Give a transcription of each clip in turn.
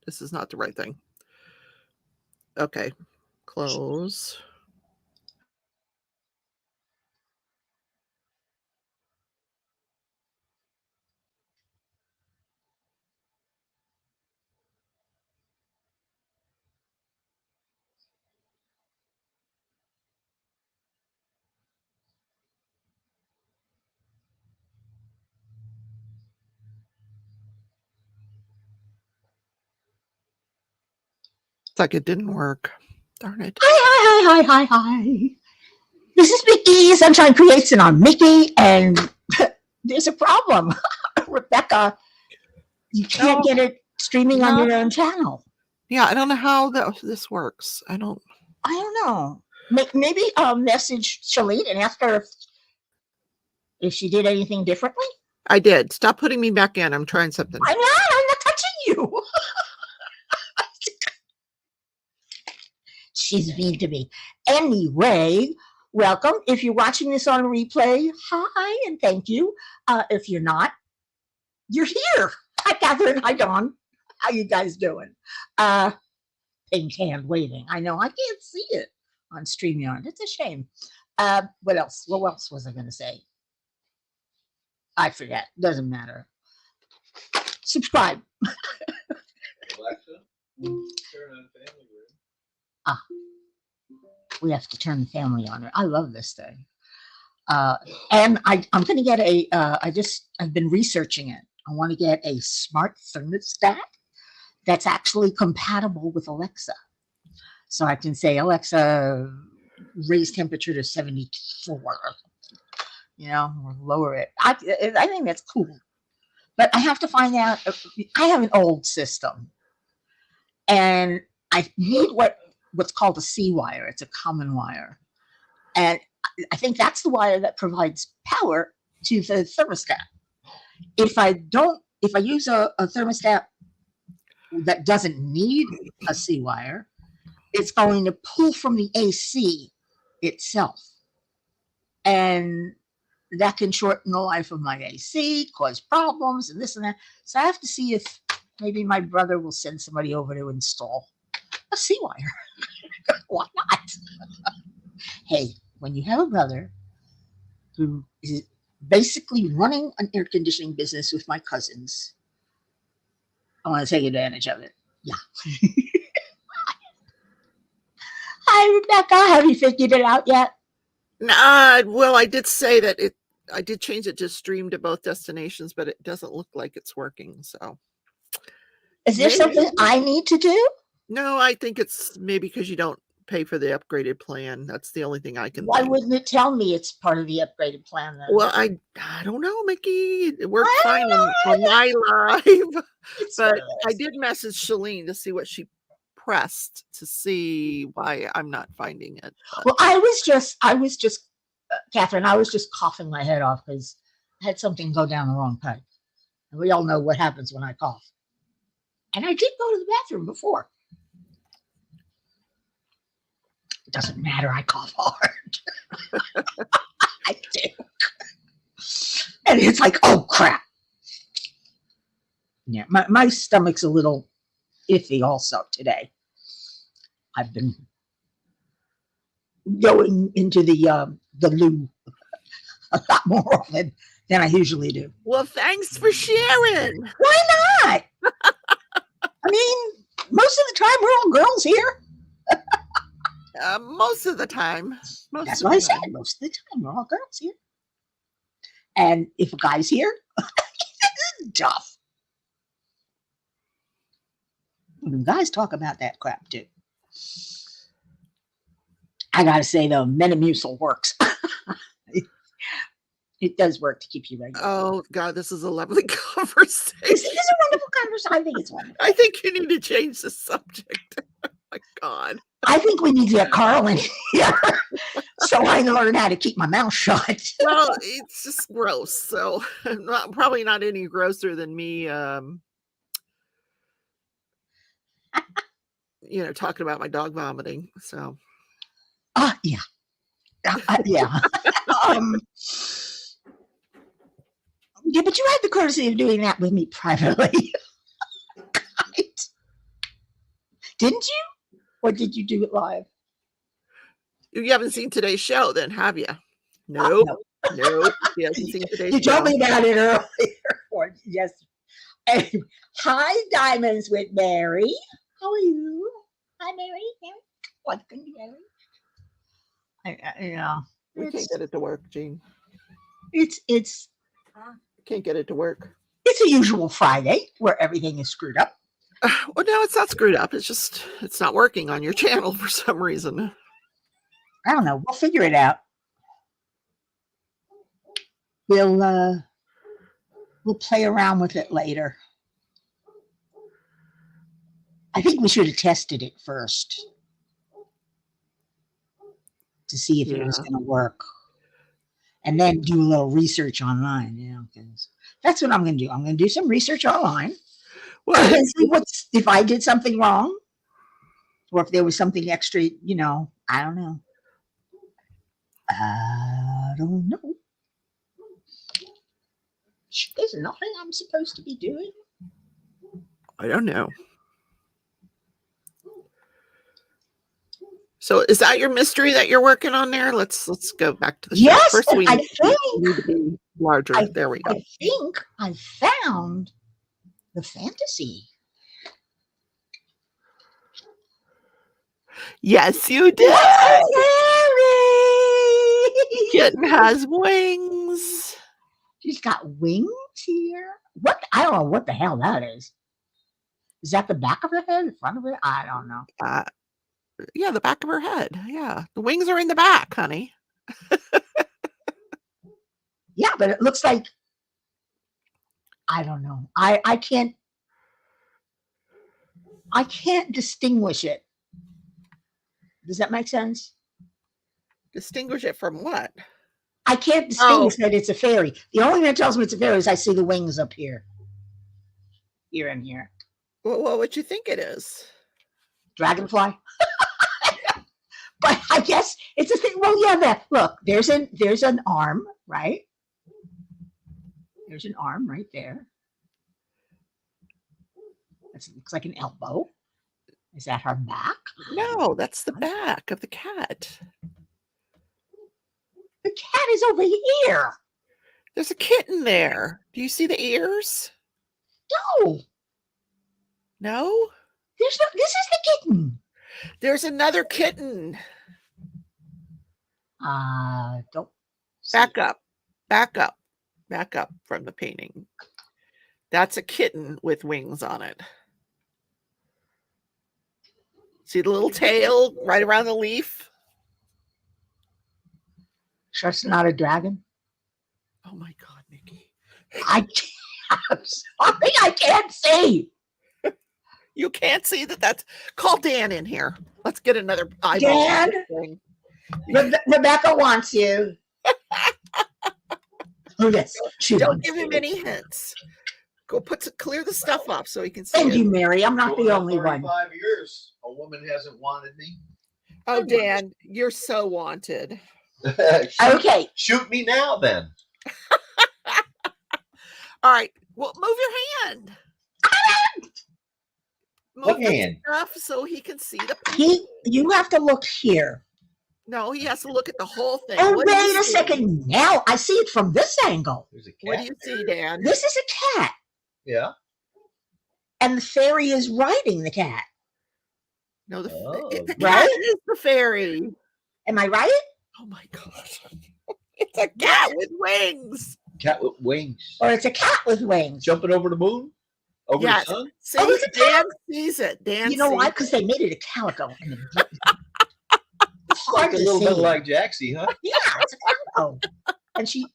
This is not the right thing. Okay. Close. It's like it didn't work. Darn it. Hi. This is Mickey Sunshine Creates, and I'm Mickey, and there's a problem. Rebecca, you can't get it streaming on your own channel. Yeah, I don't know how this works. I don't know. Maybe message Shalene and ask her if she did anything differently. I did. Stop putting me back in. I'm trying something. I'm not touching you. She's mean to me. Anyway, welcome. If you're watching this on replay, hi and thank you. If you're not, you're here. Hi, Catherine. Hi, Dawn. How you guys doing? Pink hand waving. I know I can't see it on StreamYard. It's a shame. What else? What else was I going to say? I forget. Doesn't matter. Subscribe. Alexa, turn on family room. We have to turn the family on. I love this thing. And I'm going to get I've been researching it. I want to get a smart thermostat that's actually compatible with Alexa. So I can say, Alexa, raise temperature to 74, or lower it. I think that's cool. But I have to find out. I have an old system. And I need what's called a C wire. It's a common wire. And I think that's the wire that provides power to the thermostat. If I use a thermostat that doesn't need a C wire, it's going to pull from the AC itself. And that can shorten the life of my AC, cause problems and this and that. So I have to see if maybe my brother will send somebody over to install a C wire. Why not? Hey, when you have a brother who is basically running an air conditioning business with my cousins, I want to take advantage of it. Yeah. Hi, Rebecca. Have you figured it out yet? Well, I did say that I did change it to stream to both destinations, but it doesn't look like it's working. So, is there something I need to do? No, I think it's maybe because you don't pay for the upgraded plan. That's the only thing I can. Why wouldn't it tell me it's part of the upgraded plan then? Well, I don't know, Mickey. It worked fine on my live, but I did message Shalene to see what she pressed to see why I'm not finding it. But. Well, I was just Catherine, I was just coughing my head off because I had something go down the wrong pipe. And we all know what happens when I cough. And I did go to the bathroom before. It doesn't matter. I cough hard. I do. And it's like, oh, crap. Yeah, my stomach's a little iffy also today. I've been going into the loo a lot more often than I usually do. Well, thanks for sharing. Why not? I mean, most of the time we're all girls here. Most of the time. That's what I said. Most of the time we're all girls here. And if a guy's here, it's tough. And guys talk about that crap too. I gotta say though, Metamucil works. It does work to keep you regular. Oh God, this is a lovely conversation. This is a wonderful conversation. I think it's wonderful. I think you need to change the subject. Oh my God. I think we need to get Carl in here so I learn how to keep my mouth shut. Well, it's just gross. So probably not any grosser than me. Talking about my dog vomiting. So. Yeah. Yeah. Yeah, but you had the courtesy of doing that with me privately. Didn't you? Or did you do it live? You haven't seen today's show, then, have you? No. Nope. He hasn't seen today's You told show. me about it earlier. Or yes. Hi, Diamonds with Mary. How are you? Hi, Mary. Welcome, Mary. We can't get it to work, Gene. It's Can't get it to work. it's a usual Friday where everything is screwed up. Well, no, it's not screwed up. It's just it's not working on your channel for some reason. I don't know. We'll figure it out. We'll play around with it later. I think we should have tested it first to see if it was going to work, and then do a little research online. Because that's what I'm going to do. I'm going to do some research online. Well, And see if I did something wrong, or if there was something extra. I don't know. There's nothing I'm supposed to be doing. I don't know. So is that your mystery that you're working on there? Let's go back to the show. Yes, First, we I need think to be larger. There we go. I think I found the fantasy. Yes, you did. Mary! Kitten has wings. She's got wings here. What? I don't know what the hell that is. Is that the back of her head? The front of her? I don't know. Yeah, the back of her head. Yeah, the wings are in the back, honey. Yeah, but it looks like, I don't know. I can't distinguish it. Does that make sense? Distinguish it from what? I can't distinguish that it's a fairy. The only thing that tells me it's a fairy is I see the wings up here. Here and here. Well, what would you think it is? Dragonfly. But I guess it's a thing. Well, yeah, look, there's an arm, right? There's an arm right there. That looks like an elbow. Is that her back? No, that's the back of the cat. The cat is over here. There's a kitten there. Do you see the ears? No. No? This is the kitten. There's another kitten. Don't back up. Back up. Back up from the painting. That's a kitten with wings on it. See the little tail right around the leaf? Sure it's not a dragon? Oh my God, Nikki. I'm sorry, I can't see. You can't see that. That's call Dan in here. Let's get another eyeball. Dan, Rebecca wants you. Oh yes, don't give him any hints. Go clear the stuff up so he can see. Thank you, Mary. I'm not the only one. 35 years, a woman hasn't wanted me. Oh, Dan, you're so wanted. Okay, shoot me now, then. All right. Well, move your hand. What hand? Stuff so he can see the. You have to look here. No, he has to look at the whole thing. Oh, wait a second. Now I see it from this angle. There's a cat. What do you see, Dan? This is a cat. Yeah. And the fairy is riding the cat. No, the right? cat is the fairy. Am I right? Oh my God. It's a cat with wings. Cat with wings. Or it's a cat with wings. Jumping over the moon? Over the sun? See, Dan sees it. Dan you know why? Because they made it a calico. And it's hard a to little see. bit like Jaxie, huh? Yeah, it's a calico. and she's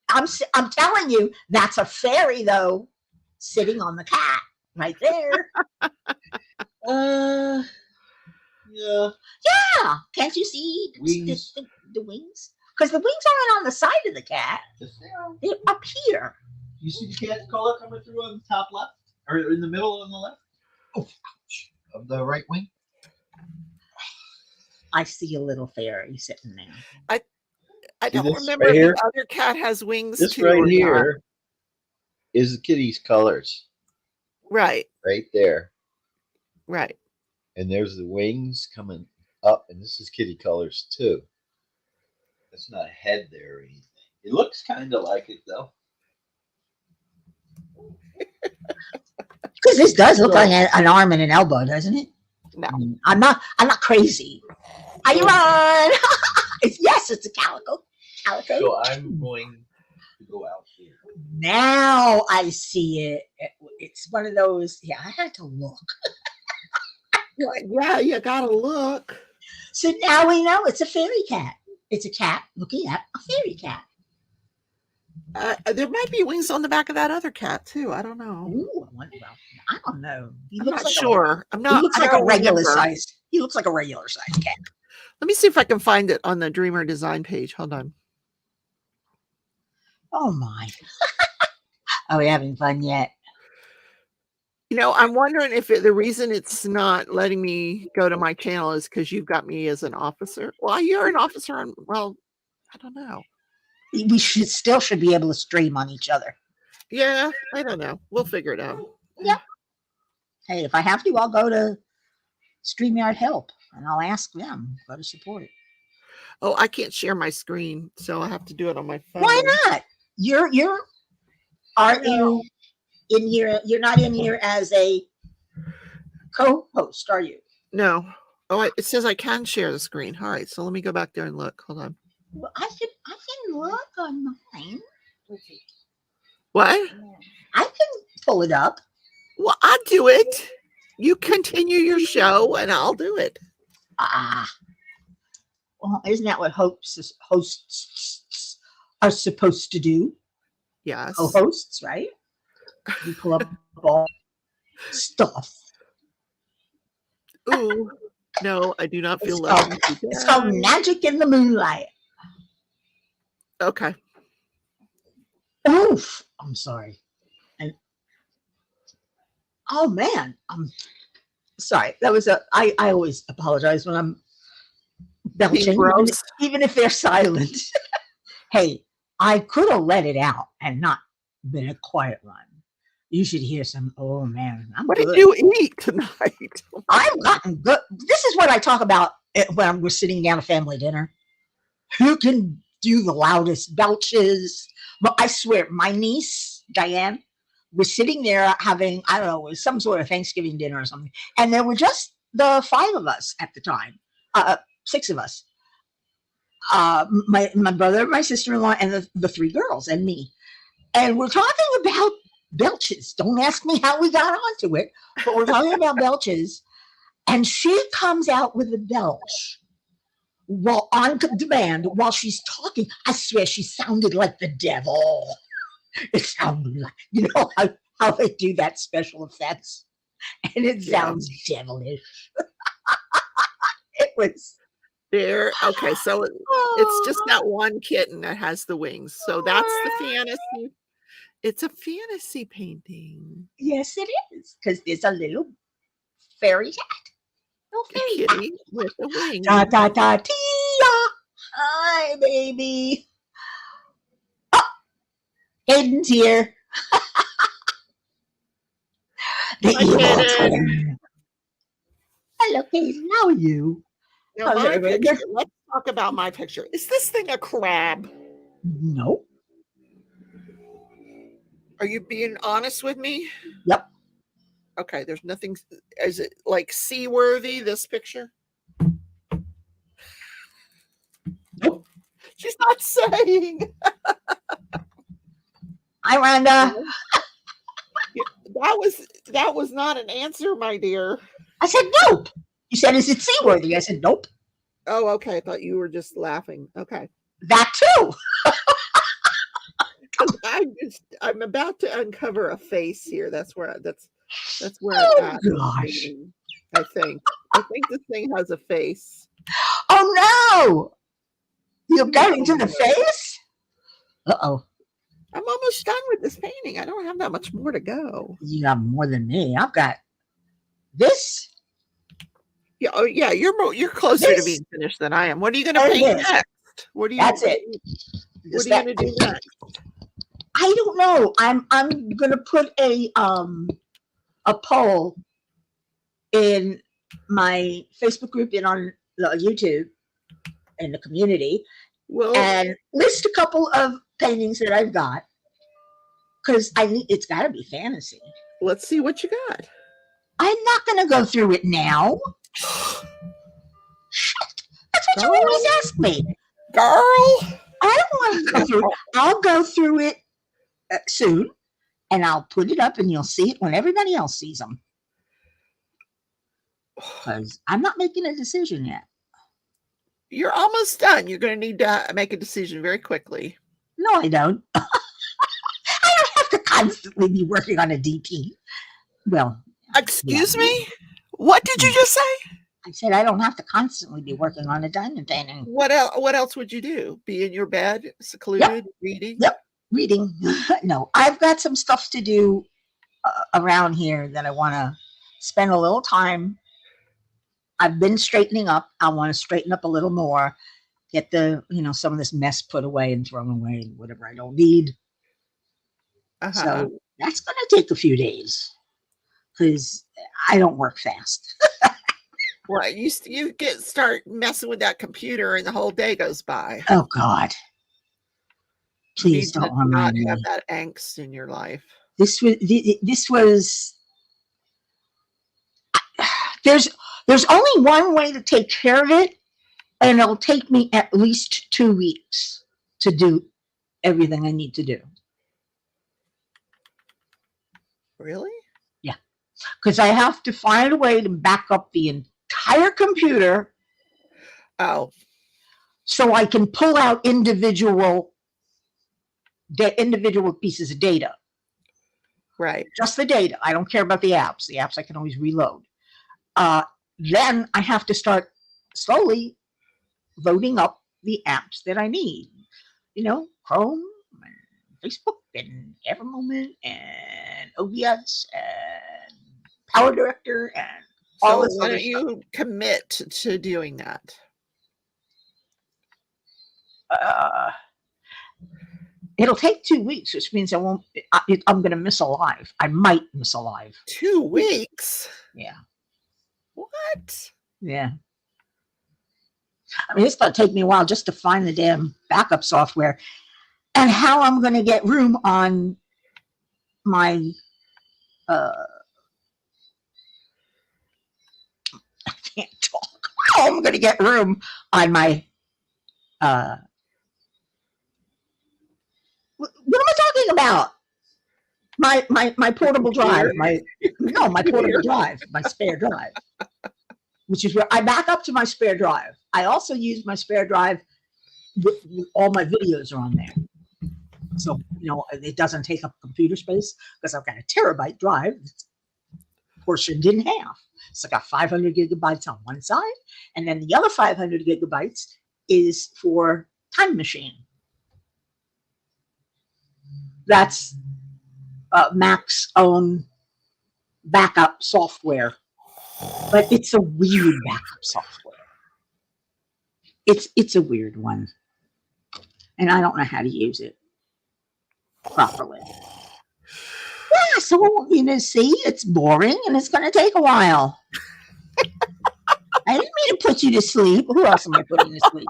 I'm telling you, that's a fairy though, sitting on the cat right there. Yeah. Yeah. Can't you see the wings? Because the wings aren't on the side of the cat. They're up here. You see the cat's color coming through on the top left? Or in the middle on the left? Oh, ouch. Of the right wing? I see a little fairy sitting there. I don't remember right if the other cat has wings this too. Right here is the kitty's colors. Right. Right there. Right. And there's the wings coming up, and this is kitty colors too. It's not a head there or anything. It looks kind of like it though. Because this does look Yeah. like an arm and an elbow, doesn't it? No. I mean, I'm not crazy. Are you on? Yes, it's a calico. Calico. So I'm going to go out here. Now I see it. It's one of those. Yeah, I had to look. Yeah, you gotta look. So now we know it's a fairy cat. It's a cat looking at a fairy cat. There might be wings on the back of that other cat too. I don't know. Ooh, I don't know. He I'm looks not like sure. I'm not. He looks I like a don't regular remember. size. He looks like a regular size cat. Let me see if I can find it on the Dreamer design page. Hold on. Oh my. Are we having fun yet? You know, I'm wondering if the reason it's not letting me go to my channel is because you've got me as an officer. Well, you're an officer on. Well, I don't know. We should be able to stream on each other. Yeah, I don't know. We'll figure it out. Yep. Hey, if I have to, I'll go to StreamYard Help and I'll ask them. Go to support. Oh, I can't share my screen, so I have to do it on my phone. Why not? Aren't you in here? You're not in here as a co-host, are you? No. Oh, it says I can share the screen. All right, so let me go back there and look. Hold on. Well, I can look on mine. What? I can pull it up. Well, I'll do it. You continue your show, and I'll do it. Well, isn't that what hosts are supposed to do? Yes. Co-hosts, right? You pull up all stuff. Ooh, no, I do not feel It's called Magic in the Moonlight. Okay. Oof. I'm sorry. Oh man, I'm sorry. That was I always apologize when I'm belching, even if they're silent. Hey, I could have let it out and not been a quiet one. You should hear some. Oh man, what did you eat tonight? I've gotten good. This is what I talk about when we're sitting down at family dinner. Who can do the loudest belches? Well, I swear, my niece Diane was sitting there having, I don't know, it was some sort of Thanksgiving dinner or something, and there were just the 5 of us at the time, 6 of us. My brother, my sister-in-law, and the 3 girls and me, and we're talking about belches. Don't ask me how we got onto it, but we're talking about belches, and she comes out with a belch while on demand while she's talking. I swear she sounded like the devil. It sounded like, you know how they do that special effects, and it sounds devilish. It was there. Okay, so it's just that one kitten that has the wings. So that's the fantasy. It's a fantasy painting. Yes, it is, because there's a little fairy cat. A kitty with a wing. Da da da tia. Hi, baby. Oh, Hayden's here. Hello, Hayden. How are you? Now, my picture, let's talk about my picture. Is this thing a crab? No. Are you being honest with me? Yep. Okay, there's nothing. Is it like seaworthy, this picture? Nope. She's not saying. Hi, Rhonda. That was not an answer, my dear. I said nope. You said, is it seaworthy? I said nope. Oh, okay. I thought you were just laughing. Okay. That too. I'm about to uncover a face here. That's where that's where Oh, I'm at. gosh. I think this thing has a face. Oh no! You're getting to the face? Uh-oh. I'm almost done with this painting. I don't have that much more to go. You got more than me. I've got this. Yeah, oh yeah, you're closer to being finished than I am. What are you going to paint next? What are you? That's it. What are you going to do next? I don't know. I'm going to put a poll in my Facebook group and on YouTube in the community Well, and list a couple of paintings that I've got because it's got to be fantasy. let's see what you got. I'm not going to go through it now. Shit, that's what you always ask me. Girl. I don't want to go through it. I'll go through it soon, and I'll put it up, and you'll see it when everybody else sees them. Because I'm not making a decision yet. You're almost done. You're going to need to make a decision very quickly. No, I don't. I don't have to constantly be working on a DP. Well, excuse me? What did you just say? I said I don't have to constantly be working on a diamond painting. What else would you do? Be in your bed, secluded, reading? Yep, reading. No, I've got some stuff to do around here that I want to spend a little time. I've been straightening up. I want to straighten up a little more, get some of this mess put away and thrown away, whatever I don't need. So that's going to take a few days because I don't work fast. Well, you start messing with that computer and the whole day goes by. Oh God! Please don't remind me. Have that angst in your life. This was. There's only one way to take care of it, and it'll take me at least 2 weeks to do everything I need to do. Really? Yeah, because I have to find a way to back up the entire computer. Oh. So I can pull out individual pieces of data. Right. Just the data. I don't care about the apps. The apps I can always reload. Then I have to start slowly loading up the apps that I need. Chrome and Facebook and Evermoment and OBS and Power Director and all this why other don't you commit to doing that? It'll take 2 weeks, which means I'm going to miss a live. I might miss a live. 2 weeks? Yeah. What? Yeah. I mean, it's going to take me a while just to find the damn backup software and how I'm going to get room on my I can't talk. How I'm going to get room on my what am I talking about? My portable drive. My portable drive, my spare drive. Which is where I back up to my spare drive. I also use my spare drive with all my videos are on there. So, it doesn't take up computer space because I've got a terabyte drive portioned in half. So I got 500 gigabytes on one side, and then the other 500 gigabytes is for Time Machine. That's Mac's own backup software, but it's a weird backup software. It's a weird one, and I don't know how to use it properly. Yeah, so see, it's boring and it's going to take a while. I didn't mean to put you to sleep. Who else am I putting to sleep?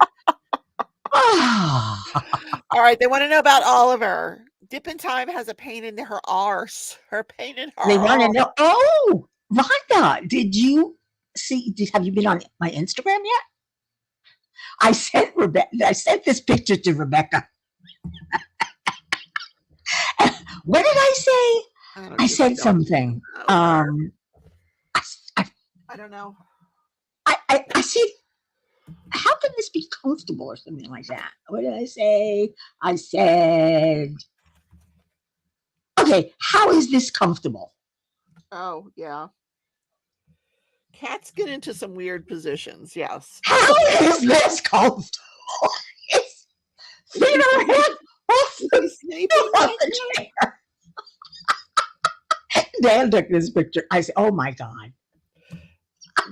All right, they want to know about Oliver. Dippin' Time has a pain in her arse. Her pain in her. They want to know. Oh, Rhonda, did you see? Have you been on my Instagram yet? I sent this picture to Rebecca. What did I say? I said something. I don't know. I said, how can this be comfortable or something like that? What did I say? I said, okay, how is this comfortable? Oh, yeah. Cats get into some weird positions, yes. How is this comfortable? It's feet are head off the chair. Dan took this picture. I said, oh my God.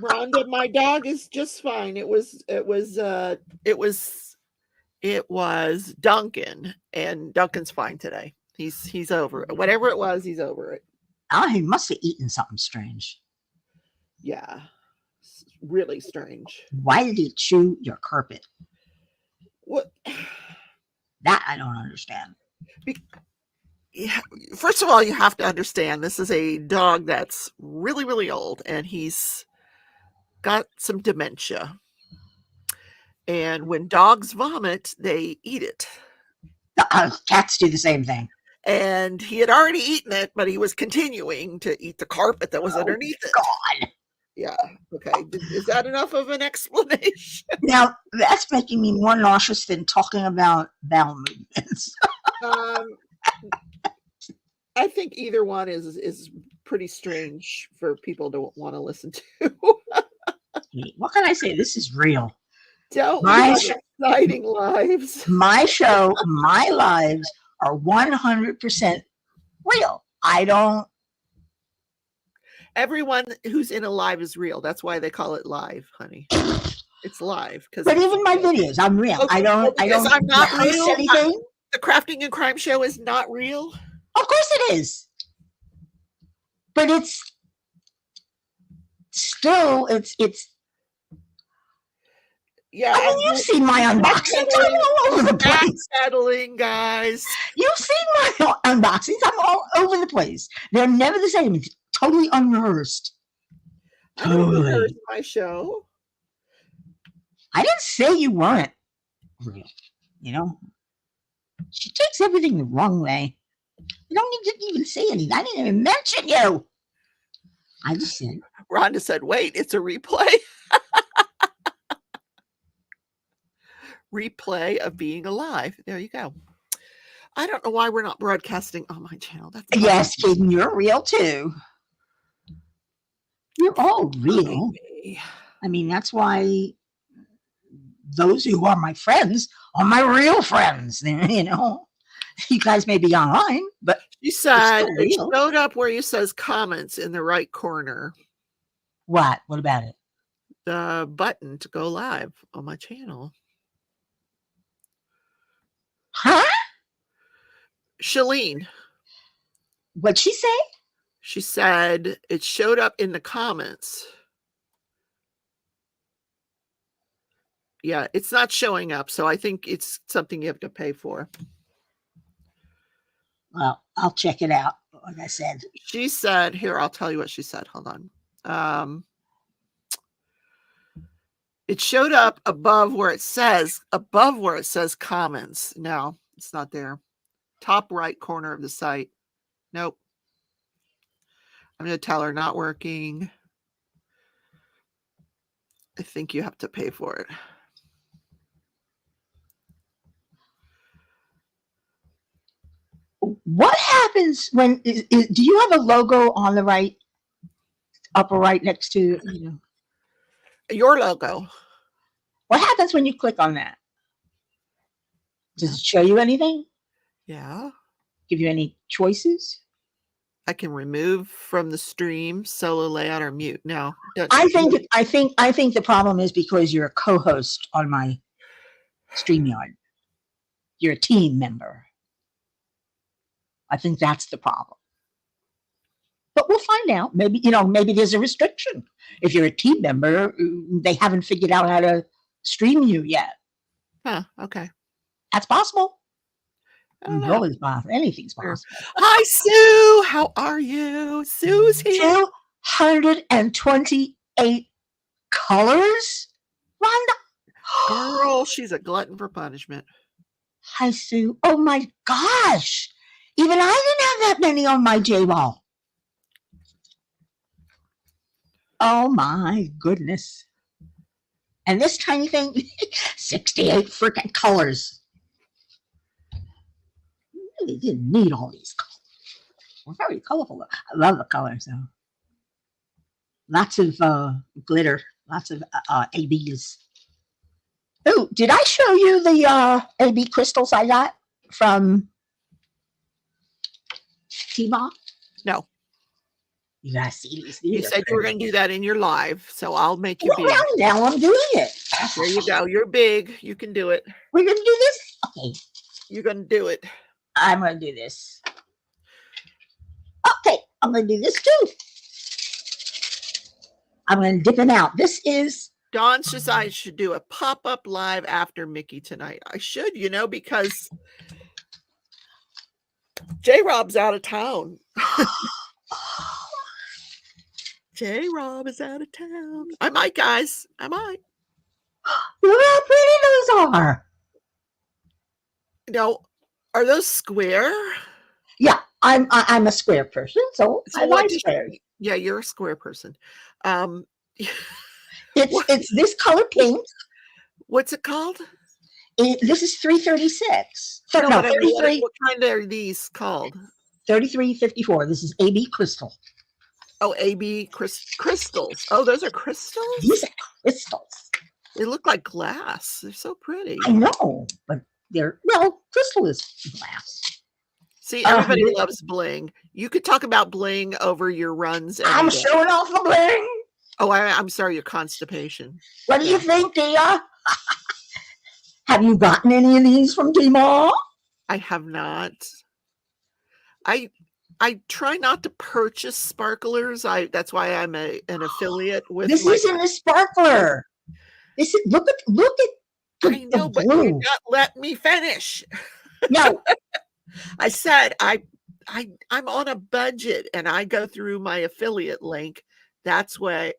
Rhonda, my dog is just fine. It was Duncan, and Duncan's fine today. He's over it. Whatever it was, he's over it. Oh, he must have eaten something strange. Yeah. Really strange. Why did he chew your carpet? What? That I don't understand. Yeah, first of all, you have to understand this is a dog that's really, really old, and he's got some dementia. And when dogs vomit, they eat it. Cats do the same thing. And he had already eaten it, but he was continuing to eat the carpet that was underneath it. God. Yeah. Okay. Is that enough of an explanation? Now, that's making me more nauseous than talking about bowel movements. I think either one is pretty strange for people to want to listen to. What can I say? This is real. Don't we have exciting lives? My show, my lives are 100% real. I don't. Everyone who's in a live is real. That's why they call it live, honey. It's live. But even my videos, I'm real. Okay, I don't. I'm not real. Anything. The Crafting and Crime Show is not real. Of course it is. But it's still it's. Yeah, I mean, you've seen my unboxings. I'm all over the place. Settling, guys. You've seen my unboxings. I'm all over the place. They're never the same. It's totally unrehearsed. I don't rehearse my show. I didn't say you weren't real. You know, she takes everything the wrong way. You don't need to even say anything. I didn't even mention you. I just said. Rhonda said, "Wait, it's a replay." Replay of being alive. There you go. I don't know why we're not broadcasting on my channel. That's yes, Kaden, you're real too. You're all real. Okay. I mean, that's why those who are my friends are my real friends. You know, you guys may be online, but you said it showed up where you says comments in the right corner. What? What about it? The button to go live on my channel. Huh? Shalene. What'd she say? She said it showed up in the comments. Yeah, it's not showing up, so I think it's something you have to pay for. Well, I'll check it out. Like I said, she said, here, I'll tell you what she said. Hold on. It showed up above where it says comments. No, it's not there. Top right corner of the site. Nope. I'm going to tell her not working. I think you have to pay for it. What happens when do you have a logo on the right, upper right next to your logo? What happens when you click on that? Does it show you anything? Yeah. Give you any choices? I can remove from the stream, solo layout, or mute. No, I think the problem is because you're a co-host on my StreamYard. You're a team member. I think that's the problem. But we'll find out. Maybe maybe there's a restriction. If you're a team member, they haven't figured out how to stream you yet. Huh, okay. That's possible. Always possible. Anything's possible. Hi, Sue. How are you? Sue's here. 228 colors? Rhonda. Girl, she's a glutton for punishment. Hi, Sue. Oh my gosh. Even I didn't have that many on my J-Wall. Oh my goodness. And this tiny thing, 68 freaking colors. Really didn't need all these colors. We're very colorful. I love the colors though. Lots of glitter, lots of ABs. Oh, did I show you the AB crystals I got from T-Ball? No. You gotta see these. You said you were going to do that in your live, so I'll make you big. Well, now I'm doing it. There you go. You're big. You can do it. We're going to do this? Okay. You're going to do it. I'm going to do this. Okay, I'm going to do this too. I'm going to dip him out. This is Dawn says I should do a pop-up live after Mickey tonight. I should, because J-Rob's out of town. J-Rob is out of town. I might, guys. I might. Look how pretty those are. Now, are those square? Yeah, I'm a square person, so I like does squares. Yeah, you're a square person. It's this color pink. What's it called? This is 336. No, No, but I mean, 33. what kind are these called? 3354. This is AB Crystal. Oh, AB crystals. Oh, those are crystals? These are crystals. They look like glass. They're so pretty. I know, but crystal is glass. See, everybody loves bling. You could talk about bling over your runs. I'm showing off the bling. Oh, I'm sorry, your constipation. What do you think, Dia? Have you gotten any of these from Tmall? I have not. I try not to purchase sparklers. That's why I'm an affiliate with. This isn't a sparkler. This is look at I know, but you not let me finish. No. I said I'm on a budget and I go through my affiliate link. That's why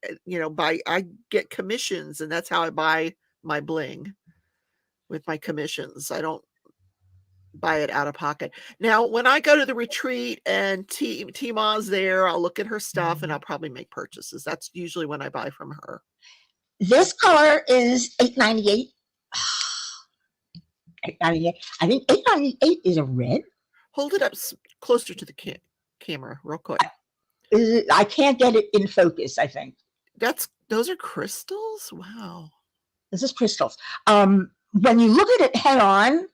I get commissions, and that's how I buy my bling, with my commissions. I don't buy it out of pocket. Now, when I go to the retreat and Tima's there, I'll look at her stuff and I'll probably make purchases. That's usually when I buy from her. This color is $8.98. $8.98. I think $8.98 is a red. Hold it up closer to the camera real quick. I can't get it in focus, I think. Those are crystals? Wow. This is crystals. When you look at it head on,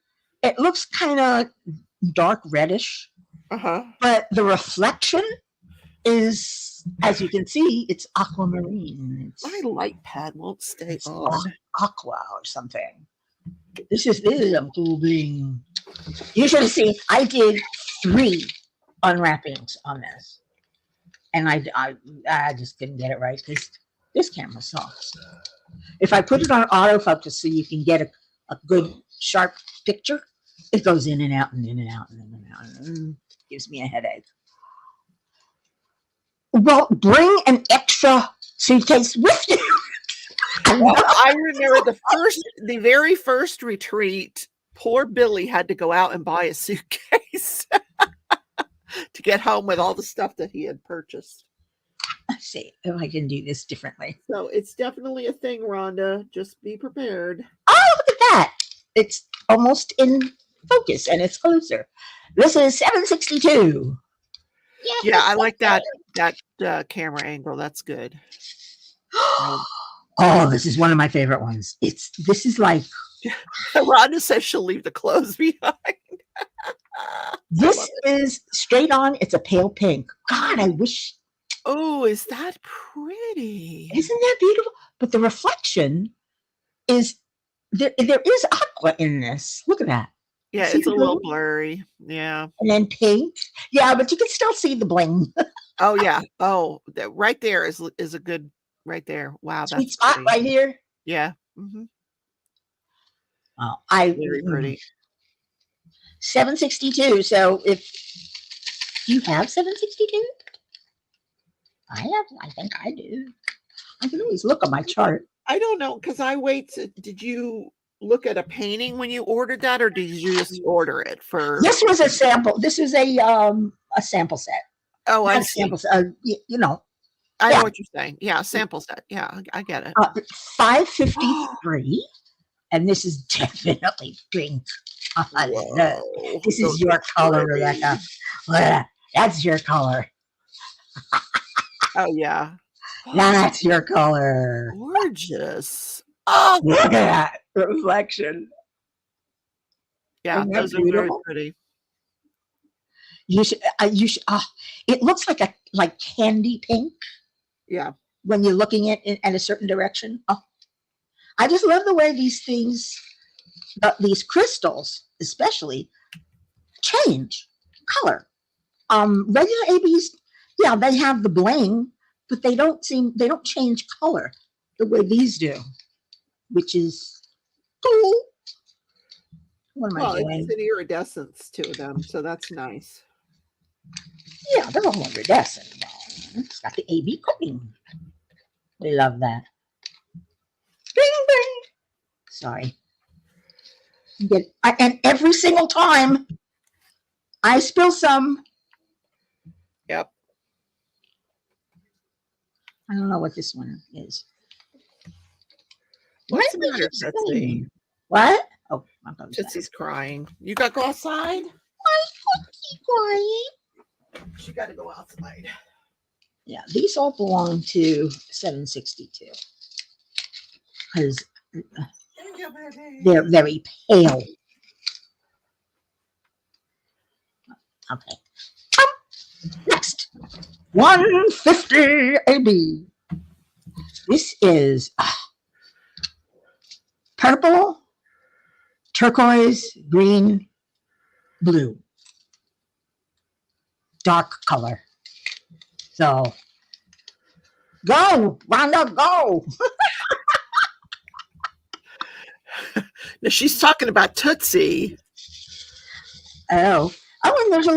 it looks kind of dark reddish. Uh-huh. But the reflection is, as you can see, it's aquamarine. My light pad won't stay on. Aqua or something. This is a cool bling. You should have seen. I did 3 unwrappings on this, and I just didn't get it right because this camera sucks. If I put it on autofocus so you can get a good sharp picture, it goes in and out and in and out and in and out, and gives me a headache. Well, bring an extra suitcase with you. Well, I remember the very first retreat, poor Billy had to go out and buy a suitcase to get home with all the stuff that he had purchased. Let's see if I can do this differently. So it's definitely a thing, Rhonda. Just be prepared. Oh, look at that. It's almost in focus and it's closer. This is 762. Yeah, I like that camera angle. That's good. Oh, this is one of my favorite ones. This is like Rhonda says she'll leave the clothes behind. This is straight on. It's a pale pink. God, I wish. Oh, is that pretty? Isn't that beautiful? But the reflection is there is aqua in this. Look at that. Yeah, see it's a the little blue? blurry. Yeah. And then pink. Yeah, but you can still see the bling. Oh, yeah. Oh, right there is a good right there. Wow, Sweet that's spot pretty. right here. Yeah. Mm-hmm. Oh, Very pretty. 762. So if you have 762, I think I do. I can always look on my chart. I don't know, because did you look at a painting when you ordered that, or did you just order it for? This was a sample. This was a sample set. Oh, I Not see. sample set. I yeah. know what you're saying. Yeah, sample set. Yeah, I get it. 553, and this is definitely pink. Whoa, This is those your are color, pretty. Rebecca. That's your color. Oh yeah, That's your color. gorgeous. Oh, Look at that reflection. yeah, Isn't that those are very beautiful? pretty. You should. It looks like candy pink Yeah, when you're looking at it in a certain direction. Oh, I just love the way these things, these crystals, especially, change color. Regular ABs, yeah, they have the bling, but they don't change color the way these do, which is cool. What am I Well, doing? it's an iridescence to them, so that's nice. Yeah, they're all iridescent. It's got the AB coating. We love that. Bing, bing. Sorry. And every single time I spill some. Yep. I don't know what this one is. What's the matter, Tootsie? What? Oh, I'm going to Tootsie's crying. You got to go outside? crying. She got to go outside. Yeah, these all belong to 762 because they're very pale. Okay. Next, 150 AB. This is purple, turquoise, green, blue. Dark color. So, go, Rhonda, go. Now she's talking about Tootsie. Oh, and there's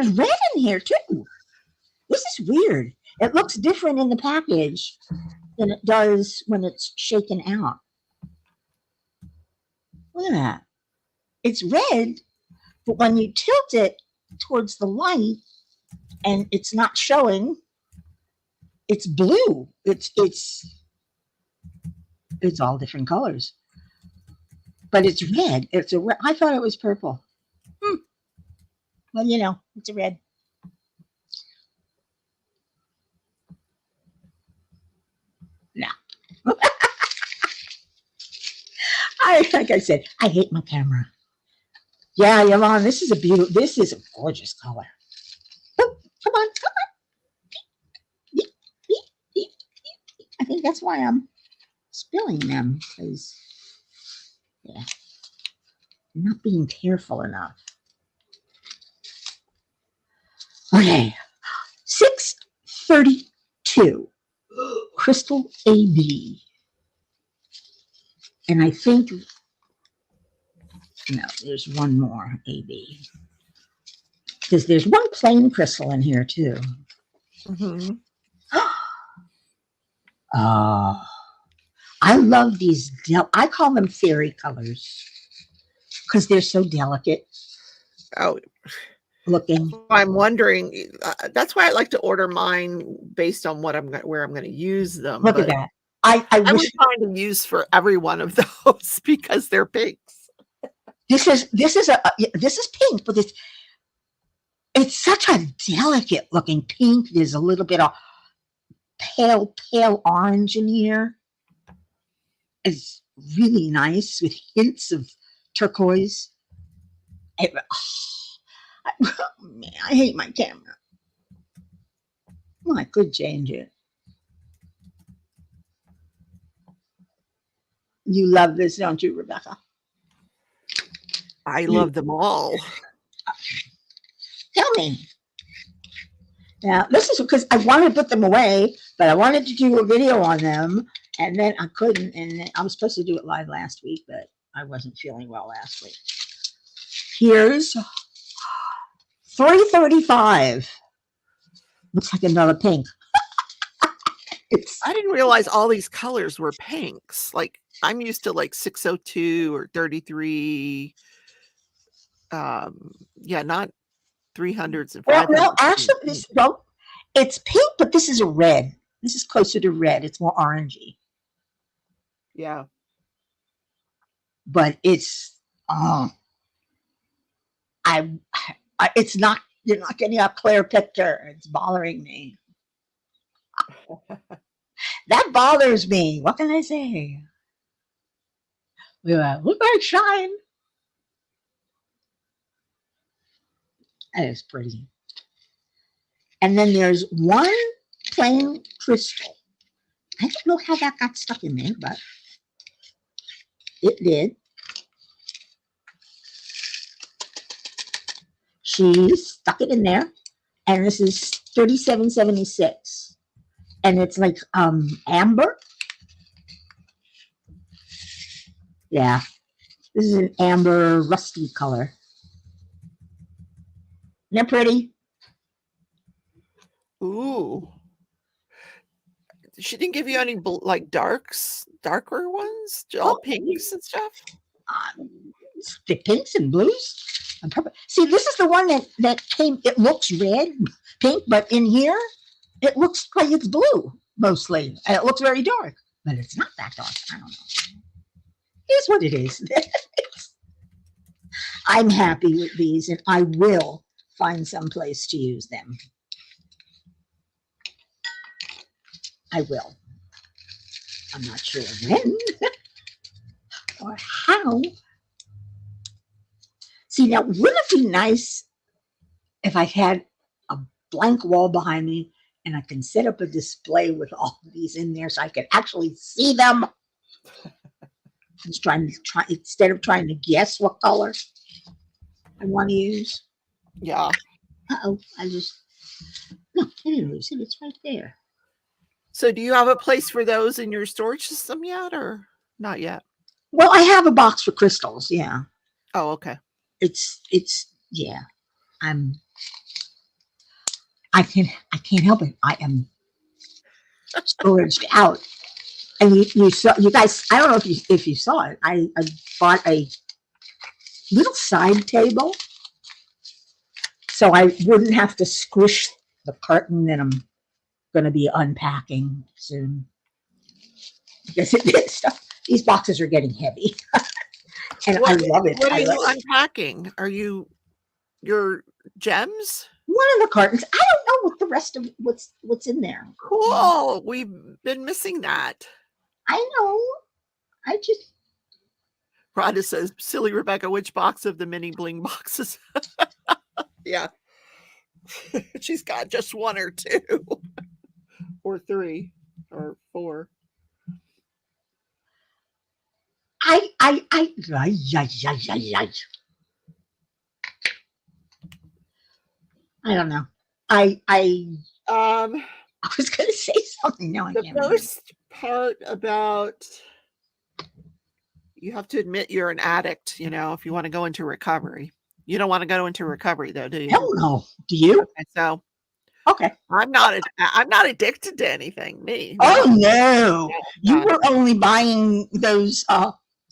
red in here too. This is weird. It looks different in the package than it does when it's shaken out. Look at that. It's red, but when you tilt it towards the light and it's not showing, it's blue. It's all different colors. But it's red. I thought it was purple. Well, it's a red. No. Like I said, I hate my camera. Yeah, Yvonne, this is a gorgeous color. Oh, come on. I think that's why I'm spilling them, because I'm not being careful enough. Okay, 632 Crystal AB. And I think, no, there's one more AB. Because there's one plain crystal in here too. Mm-hmm. I love these. I call them fairy colors because they're so delicate. Oh, looking. I'm wondering. That's why I like to order mine based on where I'm going to use them. Look at that. I would find a use for every one of those because they're pinks. This is pink, but it's such a delicate looking pink. There's a little bit of pale orange in here. It's really nice with hints of turquoise. Man, I hate my camera. Well, I could change it. You love this, don't you, Rebecca? I love them all. Tell me. Now, this is because I wanted to put them away, but I wanted to do a video on them, and then I couldn't. And I was supposed to do it live last week, but I wasn't feeling well last week. Here's 335. Looks like another pink. I didn't realize all these colors were pinks. Like I'm used to like 602 or 33. Not 300s and 500s. Well, no, actually, it's pink, but this is a red. This is closer to red. It's more orangey. Yeah. But it's it's not. You're not getting a clear picture. It's bothering me. That bothers me. What can I say? Look like shine. That is pretty. And then there's one plain crystal. I don't know how that got stuck in there, but it did. She stuck it in there, and this is 3776. and it's like amber. Yeah, this is an amber rusty color. Isn't that pretty? Ooh. She didn't give you any like darker ones, all pinks and stuff. The pinks and blues and purple. See, this is the one that came. It looks red, pink, but in here it looks like it's blue mostly. And it looks very dark, but it's not that dark. I don't know. Here's what it is. I'm happy with these, and I will find some place to use them. I will. I'm not sure when or how. See, now, wouldn't it be nice if I had a blank wall behind me and I can set up a display with all of these in there so I can actually see them? Just trying instead of trying to guess what color I want to use. Yeah. Uh-oh, I didn't lose it. It's right there. So do you have a place for those in your storage system yet, or not yet? Well, I have a box for crystals, yeah. Oh, okay. It's yeah. I can't help it. I am storaged out. And you guys, I don't know if you saw it. I bought a little side table so I wouldn't have to squish the carton that I'm going to be unpacking soon. Because these boxes are getting heavy. And I love it. What are you unpacking? Are you your gems? One of the cartons. I don't know what the rest of what's in there. Cool. We've been missing that. I know. I just. Rhonda says, "Silly Rebecca, which box of the mini bling boxes?" Yeah, she's got just one or two, or three, or four. I don't know. I was going to say something. No, I can't. The first part about you have to admit you're an addict. You know, if you want to go into recovery, you don't want to go into recovery, though, do you? Hell no. Do you? Okay, so okay. I'm not addicted to anything. Me. Oh no. You were only buying those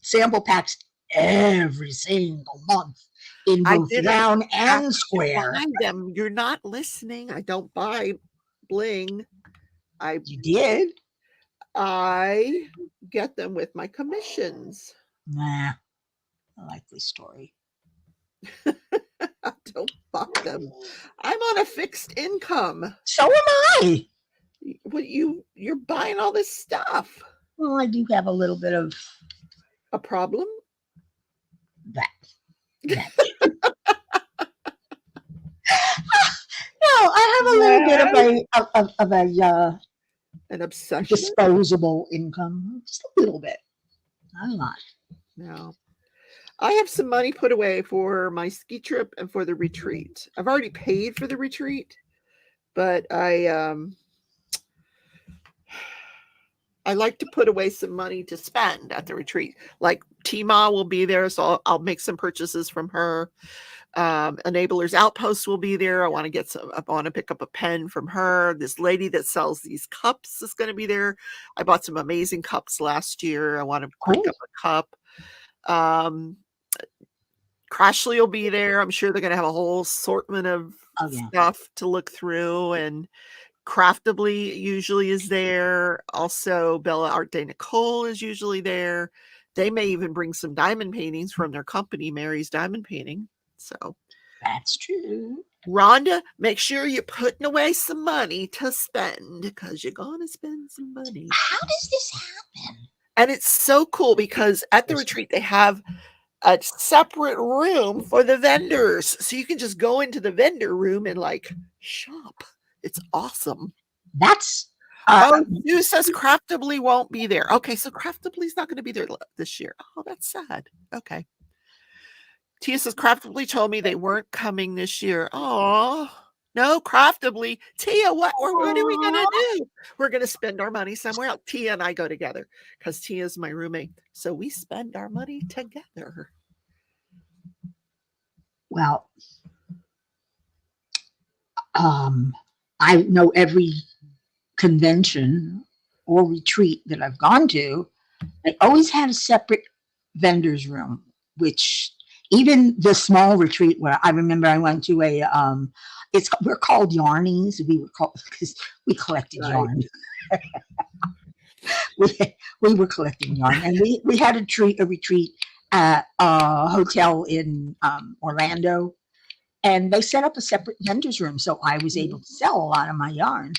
sample packs every single month in both round and square. Buy them. You're not listening. I don't buy bling. You did? I get them with my commissions. Nah, a likely story. I don't buy them. I'm on a fixed income. So am I. What you're buying all this stuff. Well, I do have a little bit of a problem. That. No, I have a little bit of a an obsession, disposable income, just a little bit, not a lot. No, I have some money put away for my ski trip and for the retreat. I've already paid for the retreat, but I like to put away some money to spend at the retreat. Like Tima will be there, so I'll make some purchases from her. Enablers Outpost will be there. I want to pick up a pen from her. This lady that sells these cups is going to be there. I bought some amazing cups last year. I want to pick up a cup. Crashly will be there. I'm sure they're going to have a whole assortment of stuff to look through, and Craftably usually is there. Also, Bella Art de Nicole is usually there. They may even bring some diamond paintings from their company, Mary's Diamond Painting. So that's true. Rhonda, make sure you're putting away some money to spend, because you're going to spend some money. How does this happen? And it's so cool because at the retreat, they have a separate room for the vendors. So you can just go into the vendor room and like shop. It's awesome. That's Sue says Craftably won't be there. Okay, so Craftably's not going to be there this year. Oh, that's sad. Okay. Tia says Craftably told me they weren't coming this year. Oh, No, craftably. Tia, what are we gonna Aw. do? We're gonna spend our money somewhere else. Tia and I go together because Tia's my roommate. So we spend our money together. Well, I know every convention or retreat that I've gone to, they always had a separate vendor's room, which even the small retreat where I remember I went to we're called yarnies. We were called because we collected Right. yarn. we were collecting yarn, and we had a retreat at a hotel in Orlando, and they set up a separate vendor's room, so I was able to sell a lot of my yarn.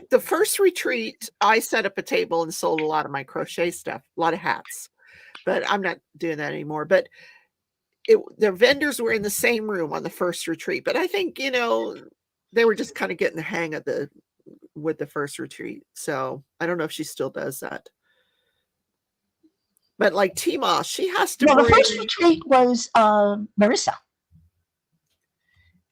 The first retreat, I set up a table and sold a lot of my crochet stuff, a lot of hats, but I'm not doing that anymore. But the vendors were in the same room on the first retreat, but I think, they were just kind of getting the hang of with the first retreat. So I don't know if she still does that. But like Tima, she has to No, the bring. first retreat was Marissa.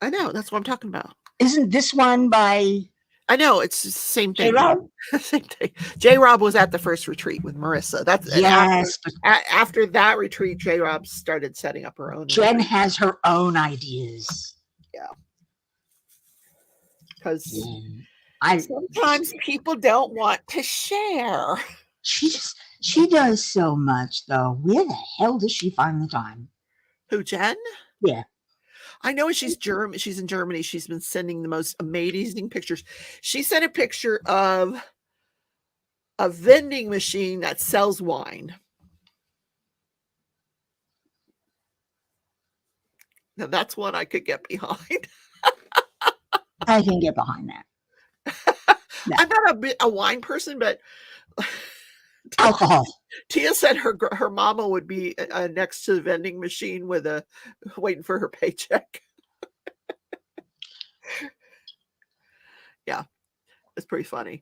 I know, that's what I'm talking about. Isn't this one by I know, it's the same thing. J-Rob? Same thing. J-Rob was at the first retreat with Marissa. That's Yes, but after that retreat, J-Rob started setting up her own. Jen retreat. has her own ideas. Yeah. Because I sometimes people don't want to share. she does so much though. Where the hell does she find the time? Who, Jen? Yeah. I know she's German. She's in Germany. She's been sending the most amazing pictures. She sent a picture of a vending machine that sells wine. Now that's one I could get behind. I can get behind that. Yeah. I'm not a wine person, but Alcohol. Tia said her mama would be next to the vending machine waiting for her paycheck. Yeah, it's pretty funny.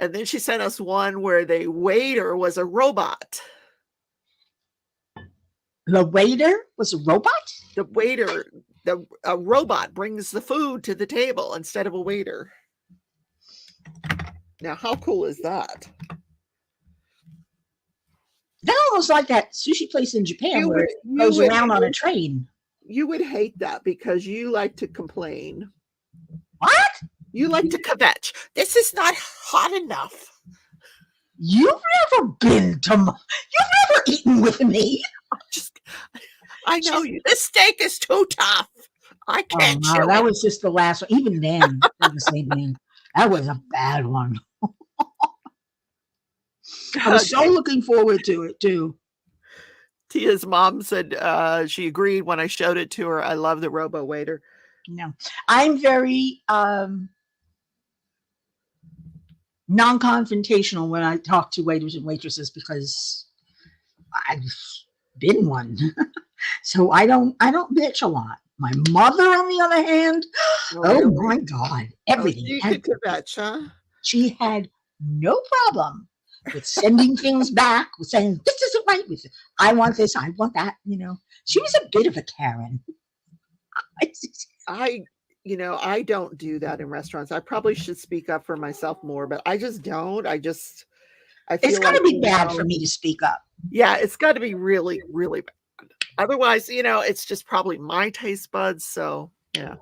And then she sent us one where the waiter was a robot. The waiter was a robot? The waiter, a robot brings the food to the table instead of a waiter. Now, how cool is that? That almost like that sushi place in Japan where it goes around on a train. You would hate that because you like to complain. What? You like to kvetch. This is not hot enough. You've never you've never eaten with me. I know you. This steak is too tough. I can't chew it. That was just the last one. Even then, the same thing. That was a bad one. I was so looking forward to it too. Tia's mom said she agreed when I showed it to her. I love the robo waiter. No, I'm very non-confrontational when I talk to waiters and waitresses because I've been one. So I don't bitch a lot. My mother, on the other hand, oh my God, everything. You could kvetch, huh? She had no problem with sending things back, with saying, this isn't right with it. I want this, I want that, She was a bit of a Karen. I don't do that in restaurants. I probably should speak up for myself more, but I just don't. I feel it's got to be bad for me to speak up. Yeah, it's got to be really, really bad. Otherwise, it's just probably my taste buds. So yeah.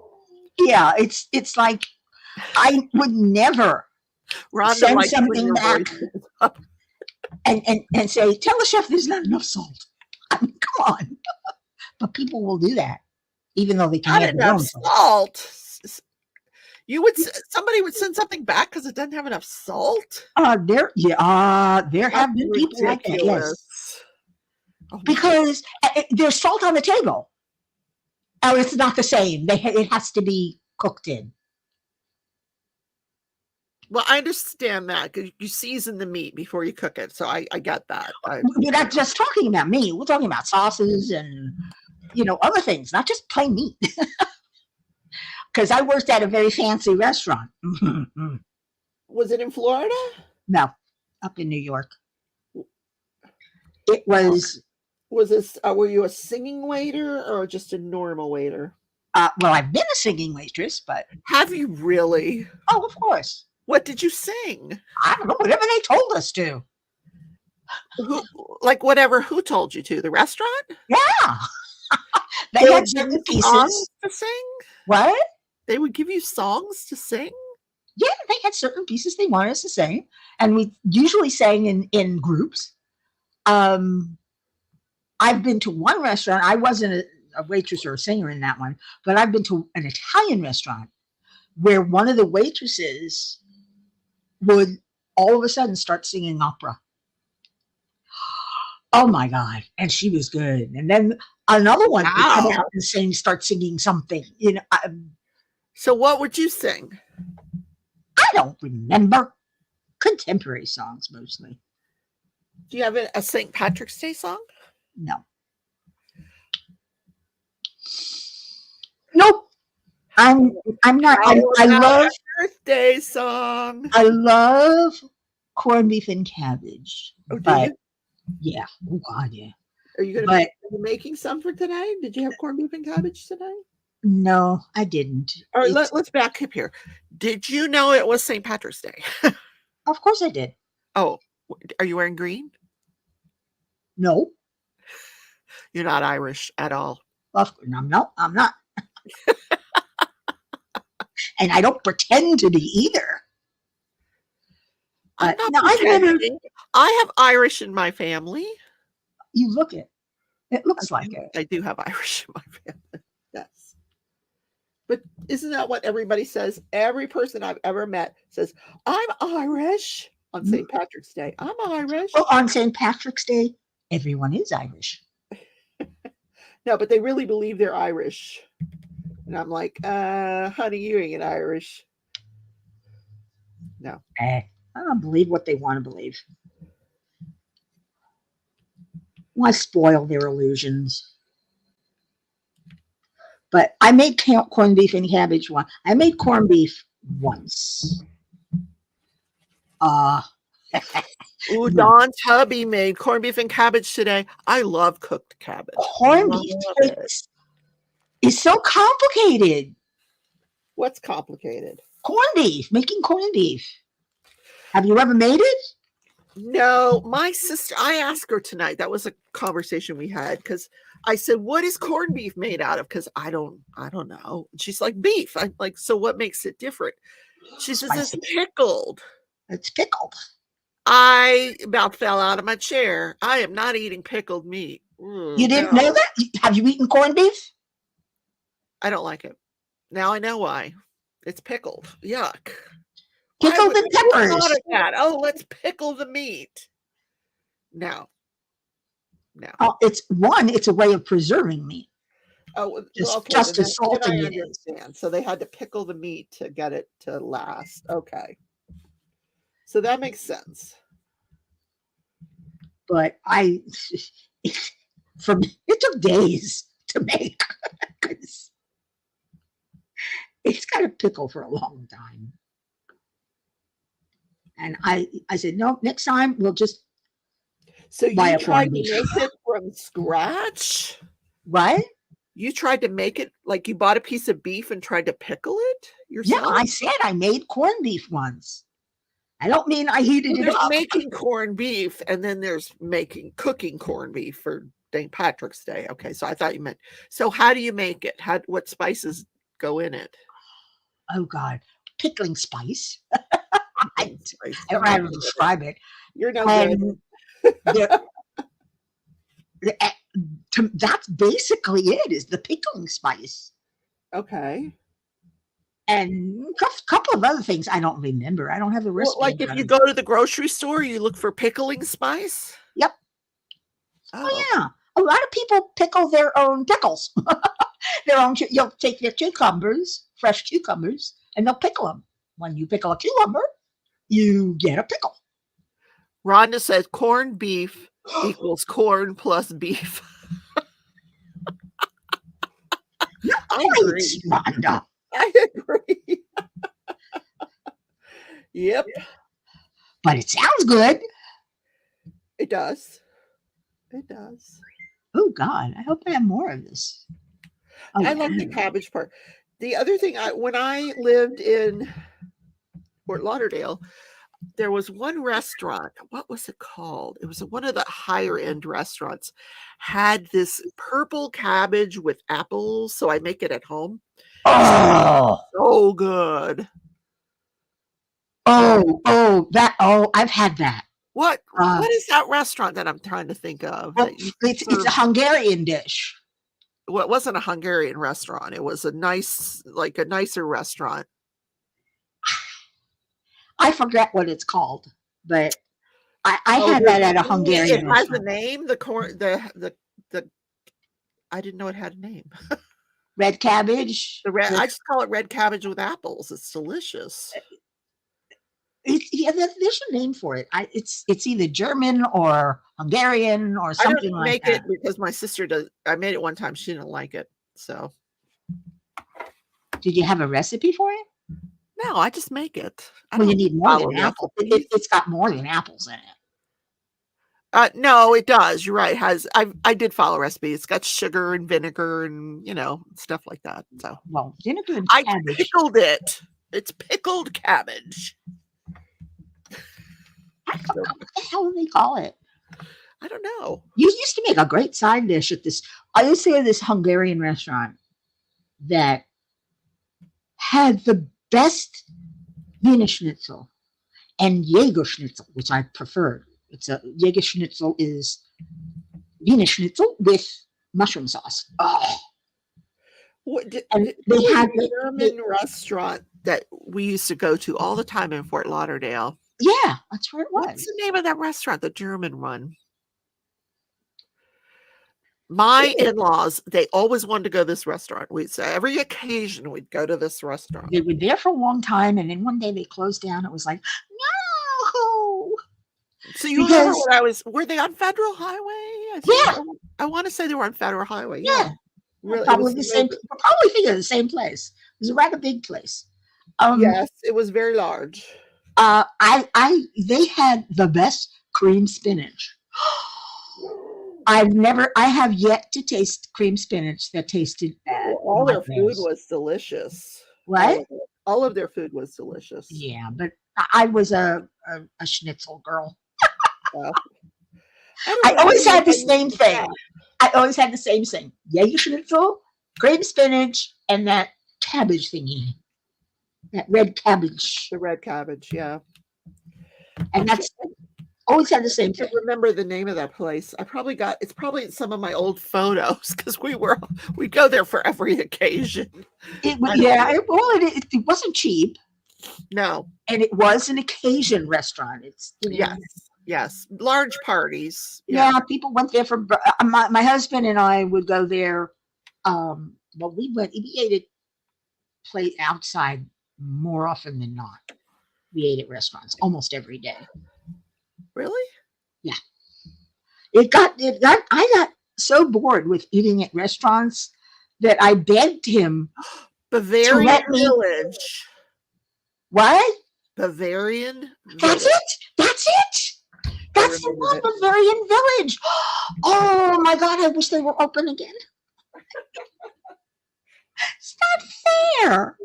Yeah, it's like I would never send something back and say, tell the chef there's not enough salt. I mean, come on. But people will do that, even though they can't have enough salt. Somebody would send something back because it doesn't have enough salt. There have been people like that. Yes, because there's salt on the table. Oh, it's not the same. It has to be cooked in. Well, I understand that because you season the meat before you cook it. So I get that. We're not just talking about meat. We're talking about sauces and, other things, not just plain meat. Because I worked at a very fancy restaurant. Was it in Florida? No, up in New York. It was. Was this? Were you a singing waiter or just a normal waiter? Well, I've been a singing waitress, but Have you really? oh, of course. What did you sing? I don't know, whatever they told us to. Who, like whatever? Who told you to? The restaurant? Yeah. They They had would give certain you songs pieces. to sing. What? They would give you songs to sing. Yeah, they had certain pieces they wanted us to sing, and we usually sang in groups. Um, I've been to one restaurant. I wasn't a waitress or a singer in that one, but I've been to an Italian restaurant where one of the waitresses would all of a sudden start singing opera. Oh my God. And she was good. And then another one would come Wow. out and start singing something. So what would you sing? I don't remember. Contemporary songs mostly. Do you have a St. Patrick's Day song? No. Nope. I'm not. I love birthday song. I love corned beef and cabbage. Oh, do but you? yeah. Oh God, yeah. Are you But making some for today? Did you have corned beef and cabbage today? no, I didn't. All right, let's back up here. Did you know it was St. Patrick's Day? Of course I did. Oh, are you wearing green? No. You're not Irish at all. I'm not. And I don't pretend to be either. I'm No, not pretending. I have Irish in my family. You look it. It looks like it. I do have Irish in my family. Yes. But isn't that what everybody says? Every person I've ever met says, I'm Irish on St. Patrick's Day. I'm Irish. Well, on St. Patrick's Day, everyone is Irish. No, but they really believe they're Irish. And I'm like, honey, you ain't Irish. No. I don't believe what they want to believe. Why spoil their illusions? But I made corned beef and cabbage once. I made corned beef once. Ooh, Dawn's hubby made corned beef and cabbage today. I love cooked cabbage. Corned beef is so complicated. What's complicated? Corned beef, making corned beef. Have you ever made it? No, my sister, I asked her tonight. That was a conversation we had because I said, what is corned beef made out of? Because I don't know. And she's like, beef. I'm like, so what makes it different? She says, Spicy. it's pickled. It's pickled. I about fell out of my chair. I am not eating pickled meat. You didn't know that? Have you eaten corned beef? I don't like it. Now I know why. It's pickled. Yuck. Pickle the peppers. Oh, let's pickle the meat. No. Oh, it's a way of preserving meat. Oh, just as salty it is. So they had to pickle the meat to get it to last. Okay. So that makes sense. But it took days to make. It's got to pickle for a long time. And I said, no, next time we'll just buy a corned beef. So you tried to make it from scratch? What? You tried to make it like you bought a piece of beef and tried to pickle it yourself? Yeah, I said I made corned beef once. I don't mean I heated it up. Making corned beef, and then there's cooking corned beef for St. Patrick's Day. Okay, so I thought you meant. So how do you make it? What spices go in it? Oh God, pickling spice. I don't know how to describe it. You're no good. That's basically it. Is the pickling spice? Okay. And a couple of other things I don't remember. I don't have the recipe. Well, like if you go to the grocery store, you look for pickling spice? Yep. Oh yeah. A lot of people pickle their own pickles. You'll take their cucumbers, fresh cucumbers, and they'll pickle them. When you pickle a cucumber, you get a pickle. Rhonda says corned beef equals corn plus beef. I agree, Rhonda. I agree. Yep. But it sounds good. It does. It does. Oh God, I hope I have more of this. Oh, I like the yeah. cabbage part. The other thing, when I lived in Fort Lauderdale, there was one restaurant. What was it called? It was one of the higher end restaurants. Had this purple cabbage with apples, so I make it at home. Oh, So good. I've had that. What Uh, what is that restaurant that I'm trying to think of well, that you it's a serve? Hungarian dish. Well, it wasn't a Hungarian restaurant. It was a nicer restaurant. I forget what it's called, but I Oh, had that at a it Hungarian has a restaurant. name. The I didn't know it had a name. Red cabbage. I just call it red cabbage with apples. It's delicious. Yeah, there's a name for it. It's either German or Hungarian or I something don't like make it that. because my sister does. I made it one time. She didn't like it. So Did you have a recipe for it? no, I just make it. I Well, you don't need more follow than apples. recipes. It's got more than apples in it. No, it does. You're right. It has I did follow recipe. It's got sugar and vinegar and stuff like that. So Well, vinegar and I cabbage. pickled it. It's pickled cabbage. I forgot what the hell do they call it? I don't know. You used to make a great side dish at this. I used to go to this Hungarian restaurant that had the best Wiener Schnitzel and Jäger Schnitzel, which I preferred. It's a Jäger Schnitzel is Wiener Schnitzel with mushroom sauce. Oh, and There they was had a German restaurant that we used to go to all the time in Fort Lauderdale. yeah, that's where it What's was. the name of that restaurant? The German one. My in-laws, they always wanted to go to this restaurant. We'd say every occasion we'd go to this restaurant. They were there for a long time, and then one day they closed down. It was like, no. So you remember Because when were they on Federal Highway? yeah, I want to say they were on Federal Highway. yeah, Yeah. Really, it probably was the real same. good. Probably thinking of the same place. It was a rather big place. Yes, it was very large. They had the best cream spinach. I have yet to taste cream spinach that tasted All their like food theirs. was delicious. What? All of their food was delicious. Yeah, but I was a schnitzel girl. Well, I always had the same thing. Yeah. I always had the same thing. Jäger schnitzel, cream spinach, and that cabbage thingy. That red cabbage. The red cabbage, yeah. And that's always had the same I thing. can't remember the name of that place. It's probably in some of my old photos because we'd go there for every occasion. It wasn't cheap, No. and it was an occasion restaurant. It's Yes. Large parties. yeah, people went there for my husband and I would go there. Well, we ate at play outside more often than not. We ate at restaurants almost every day. Really? Yeah. I got so bored with eating at restaurants that I begged him Bavarian let me- Village. what? Bavarian That's Village. it. That's it. That's the one, remembered Bavarian Village. Oh my God, I wish they were open again. It's not fair.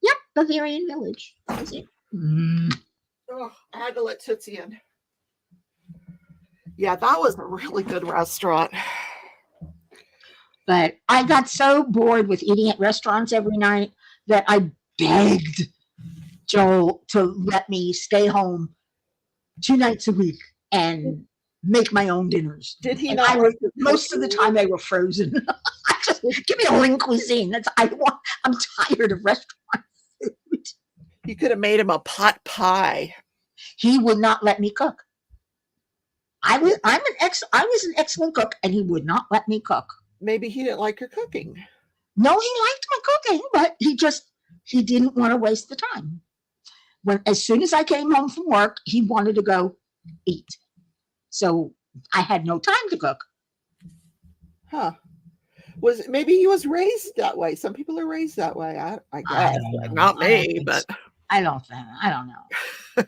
Yep, Bavarian Village. That was it. Oh, I had to let Tootsie in. Yeah, that was a really good restaurant. But I got so bored with eating at restaurants every night that I begged Joel to let me stay home 2 nights a week and make my own dinners. Did he And not? most of the time they were frozen. Just give me a lean cuisine. I'm tired of restaurant food. You could have made him a pot pie. He would not let me cook. I was an excellent cook, and he would not let me cook. Maybe he didn't like your cooking. No, he liked my cooking, but he didn't want to waste the time. As soon as I came home from work, he wanted to go eat. So I had no time to cook. Huh. Maybe he was raised that way. Some people are raised that way. I guess. Not me, but I don't know.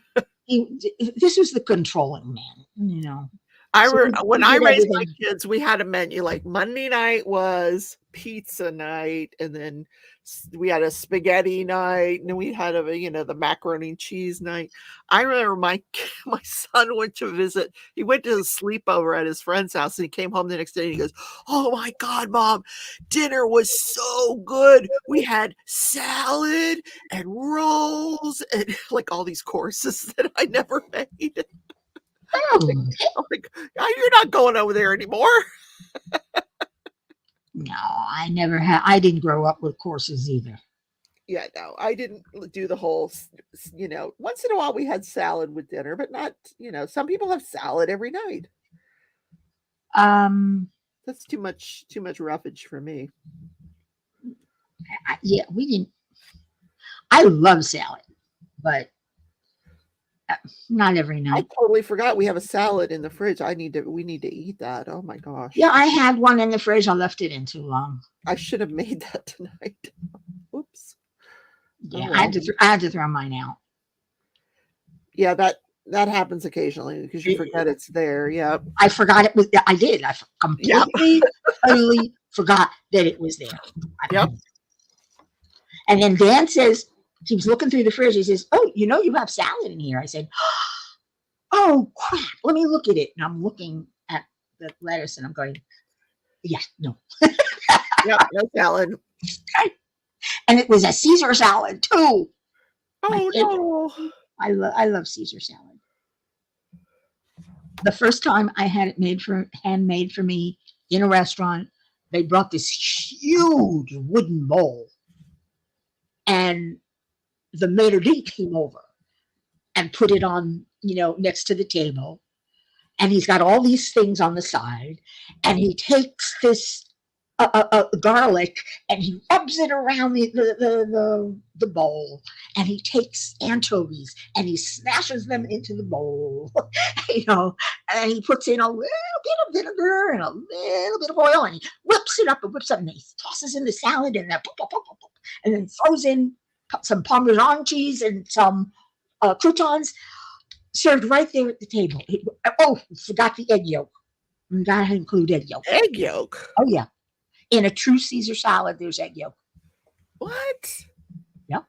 This was the controlling man, So When we I did raised my everything. kids, we had a menu. Like Monday night was pizza night, and then we had a spaghetti night, and then we had the macaroni and cheese night. I remember my son went to visit. He went to a sleepover at his friend's house, and he came home the next day, and he goes, "Oh my God, Mom, dinner was so good. We had salad and rolls and like all these courses that I never made." Oh, I'm like, you're not going over there anymore. no, I never had. I didn't grow up with courses either. Yeah, no, I didn't do the whole, once in a while we had salad with dinner, but not, some people have salad every night. Um, That's too much roughage for me. yeah, we didn't. I love salad, but not every I night. totally forgot we have a salad in the fridge. We need to eat that. Oh my gosh. Yeah, I had one in the fridge. I left it in too long. I should have made that tonight. Oops. Yeah, Oh, I had well. to. I had to throw mine out. Yeah, that happens occasionally because you forget it's there. Yeah. I forgot it was. I did. I Yep. completely, totally forgot that it was there. Yep. And then Dan says he was looking through the fridge. He says, "Oh, you have salad in here." I said, "Oh crap! Let me look at it." And I'm looking at the lettuce, and I'm going, "Yeah, no." Yep. No salad. And it was a Caesar salad too. Oh no. I love Caesar salad. The first time I had it handmade for me in a restaurant, they brought this huge wooden bowl, and the maitre d' came over and put it on, next to the table, and he's got all these things on the side, and he takes this garlic and he rubs it around the bowl, and he takes anchovies and he smashes them into the bowl, and he puts in a little bit of vinegar and a little bit of oil, and he whips it up, and he tosses in the salad, and then throws in some Parmesan cheese and some croutons, served right there at the table. Forgot the egg yolk. Gotta include egg yolk. Egg yolk. Oh yeah. In a true Caesar salad, there's egg yolk. What? Yeah.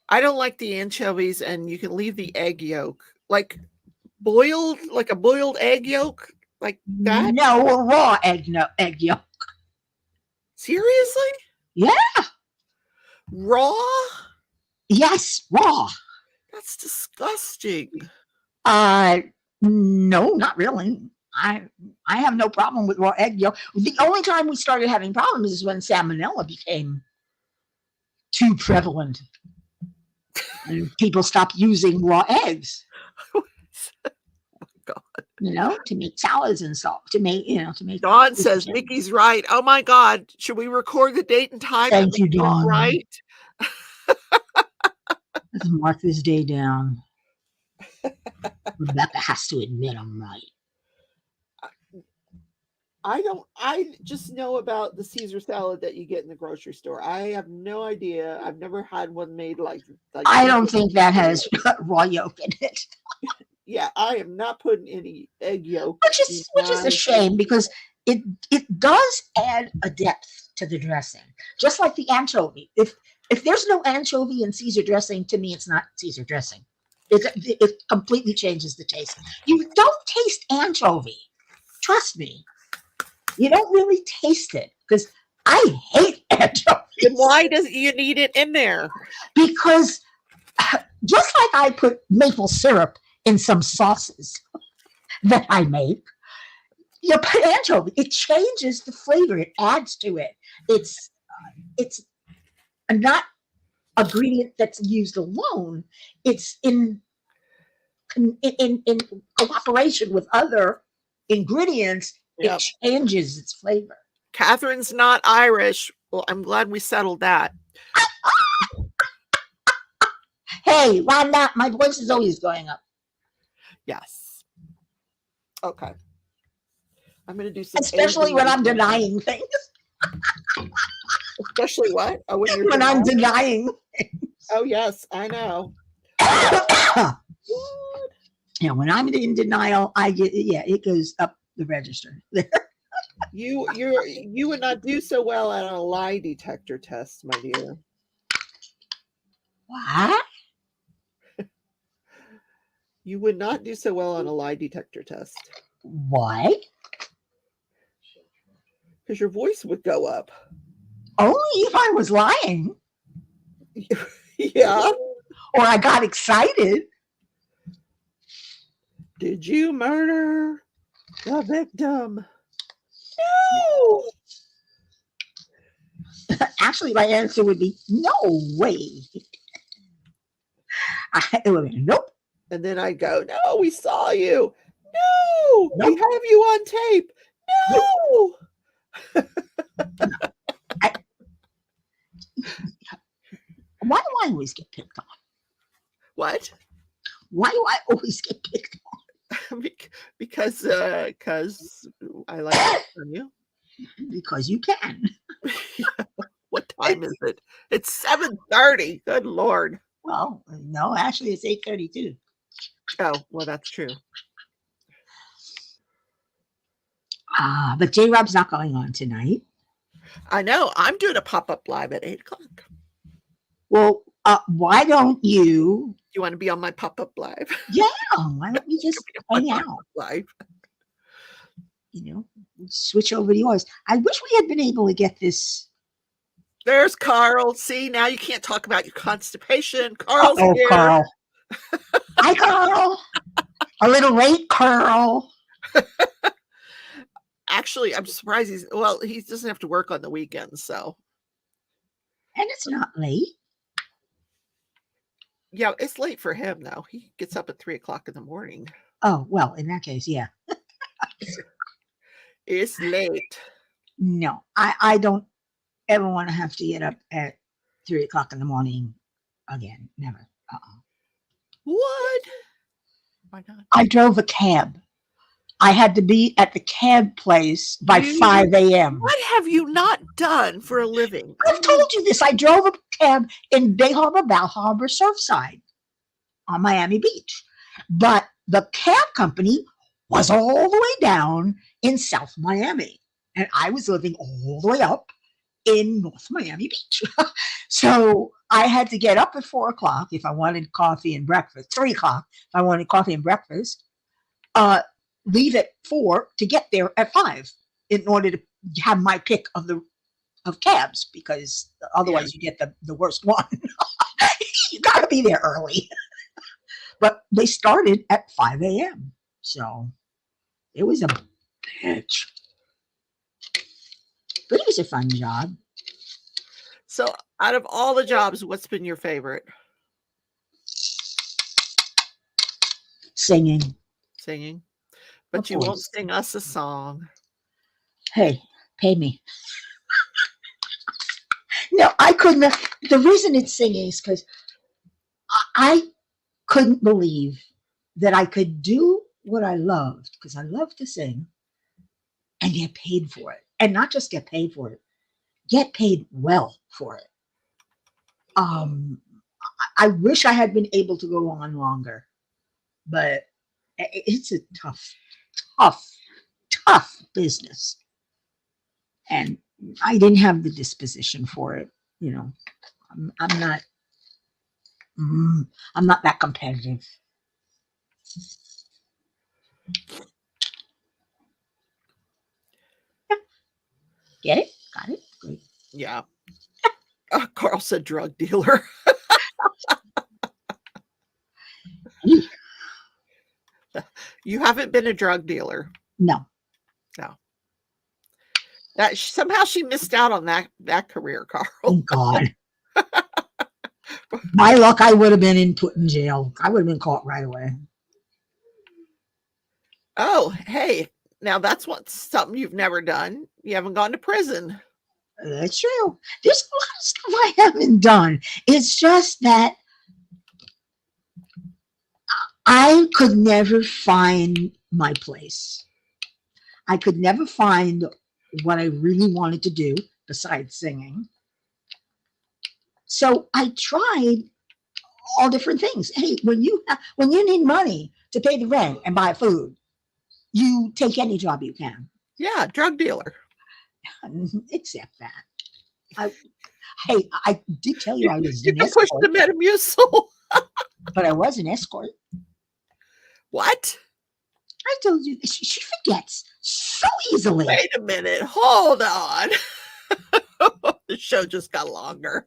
I don't like the anchovies, and you can leave the egg yolk. Like a boiled egg yolk? Like that? No, raw egg yolk. Seriously? Yeah. Raw? Yes, raw. That's disgusting. No, not really. I have no problem with raw egg yolk. The only time we started having problems is when salmonella became too prevalent, and people stopped using raw eggs. God. To make salads and salt. To make. Dawn says Mickey's right. Oh my God! Should we record the date and time? Thank you, Dawn. Right. Let's mark this day down. Rebecca has to admit I'm right. I just know about the Caesar salad that you get in the grocery store. I have no idea. I've never had one made like I don't think that has raw yolk in it. Yeah, I am not putting any egg yolk. Which is a shame, because it does add a depth to the dressing. Just like the anchovy. If there's no anchovy in Caesar dressing, to me it's not Caesar dressing. It completely changes the taste. You don't taste anchovy. Trust me. You don't really taste it, because I hate anchovies. Then why does you need it in there? Because just like I put maple syrup in some sauces that I make, you put anchovy. It changes the flavor. It adds to it. It's not an ingredient that's used alone. It's in cooperation with other ingredients. Yep. It changes its flavor. Catherine's not Irish. Well, I'm glad we settled that. Hey, why not? My voice is always going up. Yes. Okay. I'm going to do some. Especially when I'm denying things. Especially what? Oh, when I'm denying things. Oh, yes, I know. Yeah, when I'm in denial, I get it goes up the register. You would not do so well at a lie detector test, my dear. What? You would not do so well on a lie detector test Why? because your voice would go up. Only if I was lying Yeah. or I got excited. Did you murder the victim? No. Actually, my answer would be no way. It would be nope. And then I'd go, no, we saw you. No, we Nope. have you on tape. No. Why do I always get picked on? What? Why do I always get picked Because I like to on you. on? Because you can. What time is it? It's 7:30. Good Lord. Well, no, actually, it's 8:32. Oh, well, that's true. But J-Rob's not going on tonight. I know. I'm doing a pop-up live at 8:00. Well, why don't you? You want to be on my pop-up live? Yeah, why don't we just hang out? Live. Switch over to yours. I wish we had been able to get this. There's Carl. See, now you can't talk about your constipation. Carl's here. Carl. Hi, Carl. A little late, Carl. Actually, I'm surprised he doesn't have to work on the weekends, so. And it's not late. Yeah, it's late for him though. He gets up at 3:00 in the morning. Oh, well, in that case, yeah. It's late. No, I don't ever want to have to get up at 3:00 in the morning again. Never. What? Why not? I drove a cab. I had to be at the cab place by 5 a.m. What have you not done for a living? I've told you this. I drove a cab in Bay Harbor, Bal Harbor, Surfside on Miami Beach. But the cab company was all the way down in South Miami. And I was living all the way up in North Miami Beach. So I had to get up at 4:00 if I wanted coffee and breakfast, 3:00 if I wanted coffee and breakfast, leave at 4 to get there at 5 in order to have my pick of cabs, because otherwise you get the worst one. You got to be there early. But they started at 5 a.m. So it was a bitch. But it was a fun job. So out of all the jobs, what's been your favorite? Singing. Singing. But Of you won't course. sing us a song. Hey, pay me. No, I couldn't. The reason it's singing is because I couldn't believe that I could do what I loved, because I love to sing, and get paid for it. And not just get paid for it, get paid well for it. I wish I had been able to go on longer, but it's a tough business. And I didn't have the disposition for it. I'm not that competitive. Get it? Got it? Great. Yeah. Carl said drug dealer. You haven't been a drug dealer. No. That somehow she missed out on that career, Carl. Oh God. My luck, I would have been put in jail. I would have been caught right away. Oh, hey. Now that's something you've never done. You haven't gone to prison. That's true. There's a lot of stuff I haven't done. It's just that I could never find my place. I could never find what I really wanted to do besides singing. So I tried all different things. Hey, when you need money to pay the rent and buy food. You take any job you can. Yeah, drug dealer. Except that. Hey, I did tell you I was You an can push escort, the Metamucil. but I was an escort. What? I told you she forgets so easily. Wait a minute. Hold on. The show just got longer.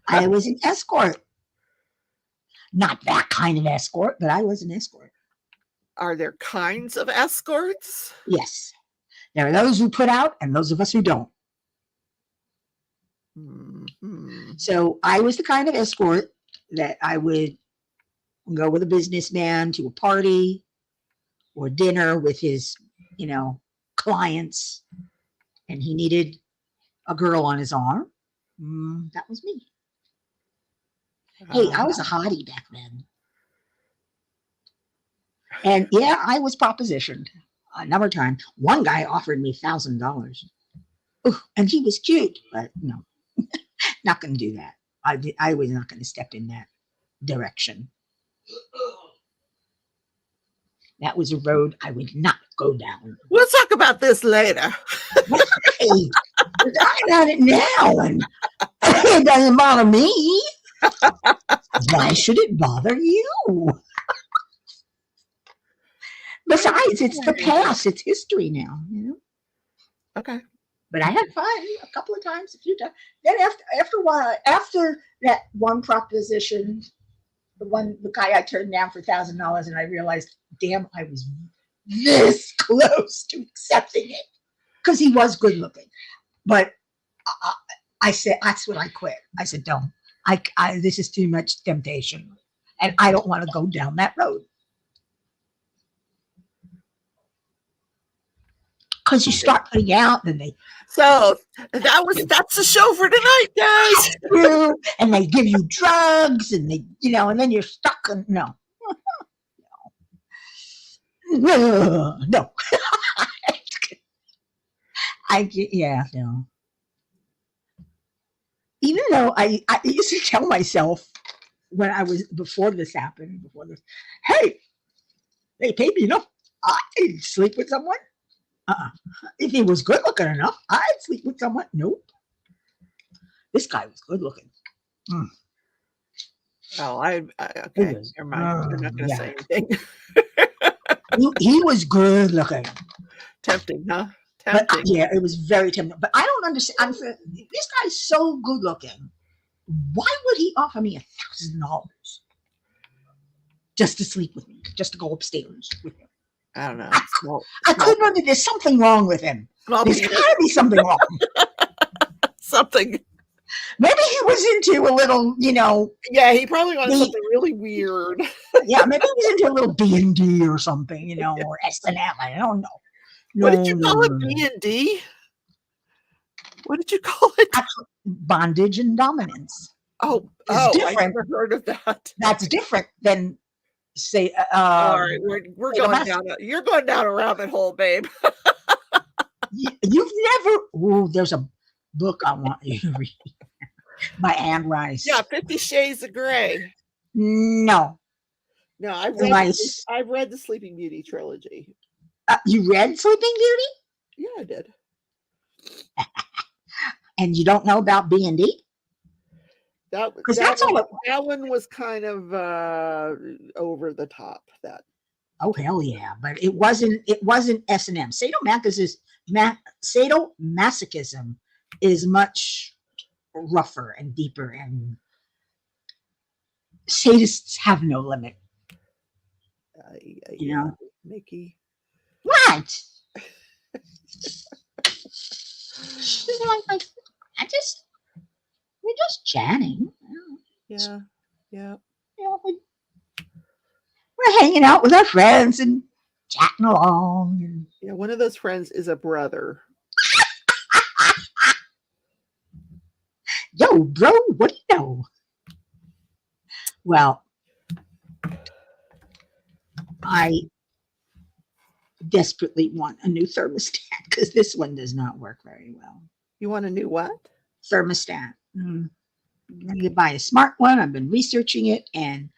I was an escort. Not that kind of escort, but I was an escort. Are there kinds of escorts? Yes. There are those who put out and those of us who don't. Mm-hmm. So I was the kind of escort that I would go with a businessman to a party or dinner with his, clients, and he needed a girl on his arm. That was me. Hey, I was a hottie back then. And yeah, I was propositioned a number of times. One guy offered me $1,000. And he was cute, but no, not going to do that. I was not going to step in that direction. That was a road I would not go down. We'll talk about this later. Hey, we're talking about it now, and it doesn't bother me. Why should it bother you? Besides, it's the past. It's history now. Okay. But I had fun a couple of times, a few times. Then after a while, after that one proposition, the guy I turned down for $1,000, and I realized, damn, I was this close to accepting it because he was good looking. But I said, that's when I quit. I said, don't. This is too much temptation, and I don't want to go down that road. Because you start putting out, and they So that's the show for tonight, guys. And they give you drugs, and they, and then you're stuck. No. No. Even though I used to tell myself when I was, before this happened, hey, they paid me enough. I'd sleep with someone. If he was good looking enough, I'd sleep with someone. Nope. This guy was good looking. Oh, okay. Never mind. You're not going to say anything. he was good looking. Tempting, huh? But, yeah, it was very tempting. But I don't understand. This guy's so good looking. Why would he offer me $1,000 just to sleep with me, just to go upstairs with him? I don't know. I couldn't understand. There's something wrong with him. There's got to be something wrong. Something. Maybe he was into a little, Yeah, he probably wanted something really weird. Yeah, maybe he was into a little B&D or something, or S&M. I don't know. What did you call it? B&D? What did you call it? Bondage and dominance. Oh, different. I never heard of that. That's different than, say, all right, we're going down. You're going down a rabbit hole, babe. You've never. Oh, there's a book I want you to read by Anne Rice. Yeah, 50 Shades of Grey. No, I've read the Sleeping Beauty trilogy. You read Sleeping Beauty? Yeah, I did. And you don't know about B&D? That one was kind of over the top. Oh hell yeah! But it wasn't S&M. Sadomasochism is much rougher and deeper, and sadists have no limit. Miki. What? We're just chatting. Yeah. We're hanging out with our friends and chatting along. And yeah, one of those friends is a brother. Yo, bro, what do you know? Well, I desperately want a new thermostat because this one does not work very well. You want a new what? Thermostat. I'm going to buy a smart one. I've been researching it, and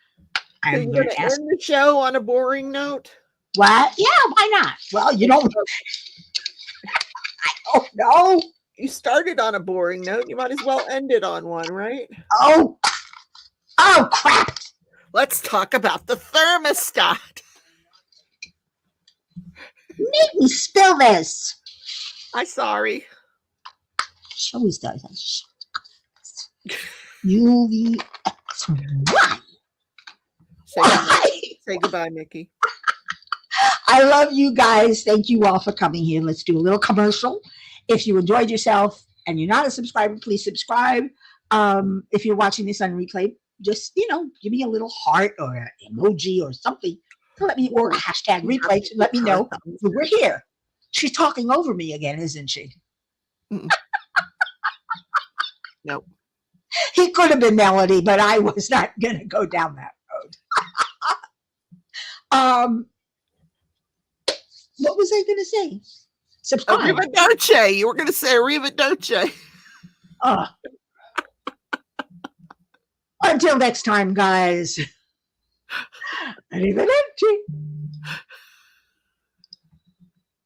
So I'm you're going going to to ask end the show on a boring note? what? Yeah, why not? Well, you don't. I don't know. You started on a boring note. You might as well end it on one, right? Oh, oh, crap. Let's talk about the thermostat. Make me spill this. I'm sorry. She always does that. UVX1. Say goodbye, Mickey. I love you guys. Thank you all for coming here. Let's do a little commercial. If you enjoyed yourself and you're not a subscriber, please subscribe. If you're watching this on replay, just give me a little heart or an emoji or something to let me, or hashtag replay to let me know that we're here. She's talking over me again, isn't she? Nope. He could have been Melody, but I was not going to go down that road. What was I going to say? Subscribe. Arrivederci. You were going to say arrivederci. Until next time, guys. Arrivederci.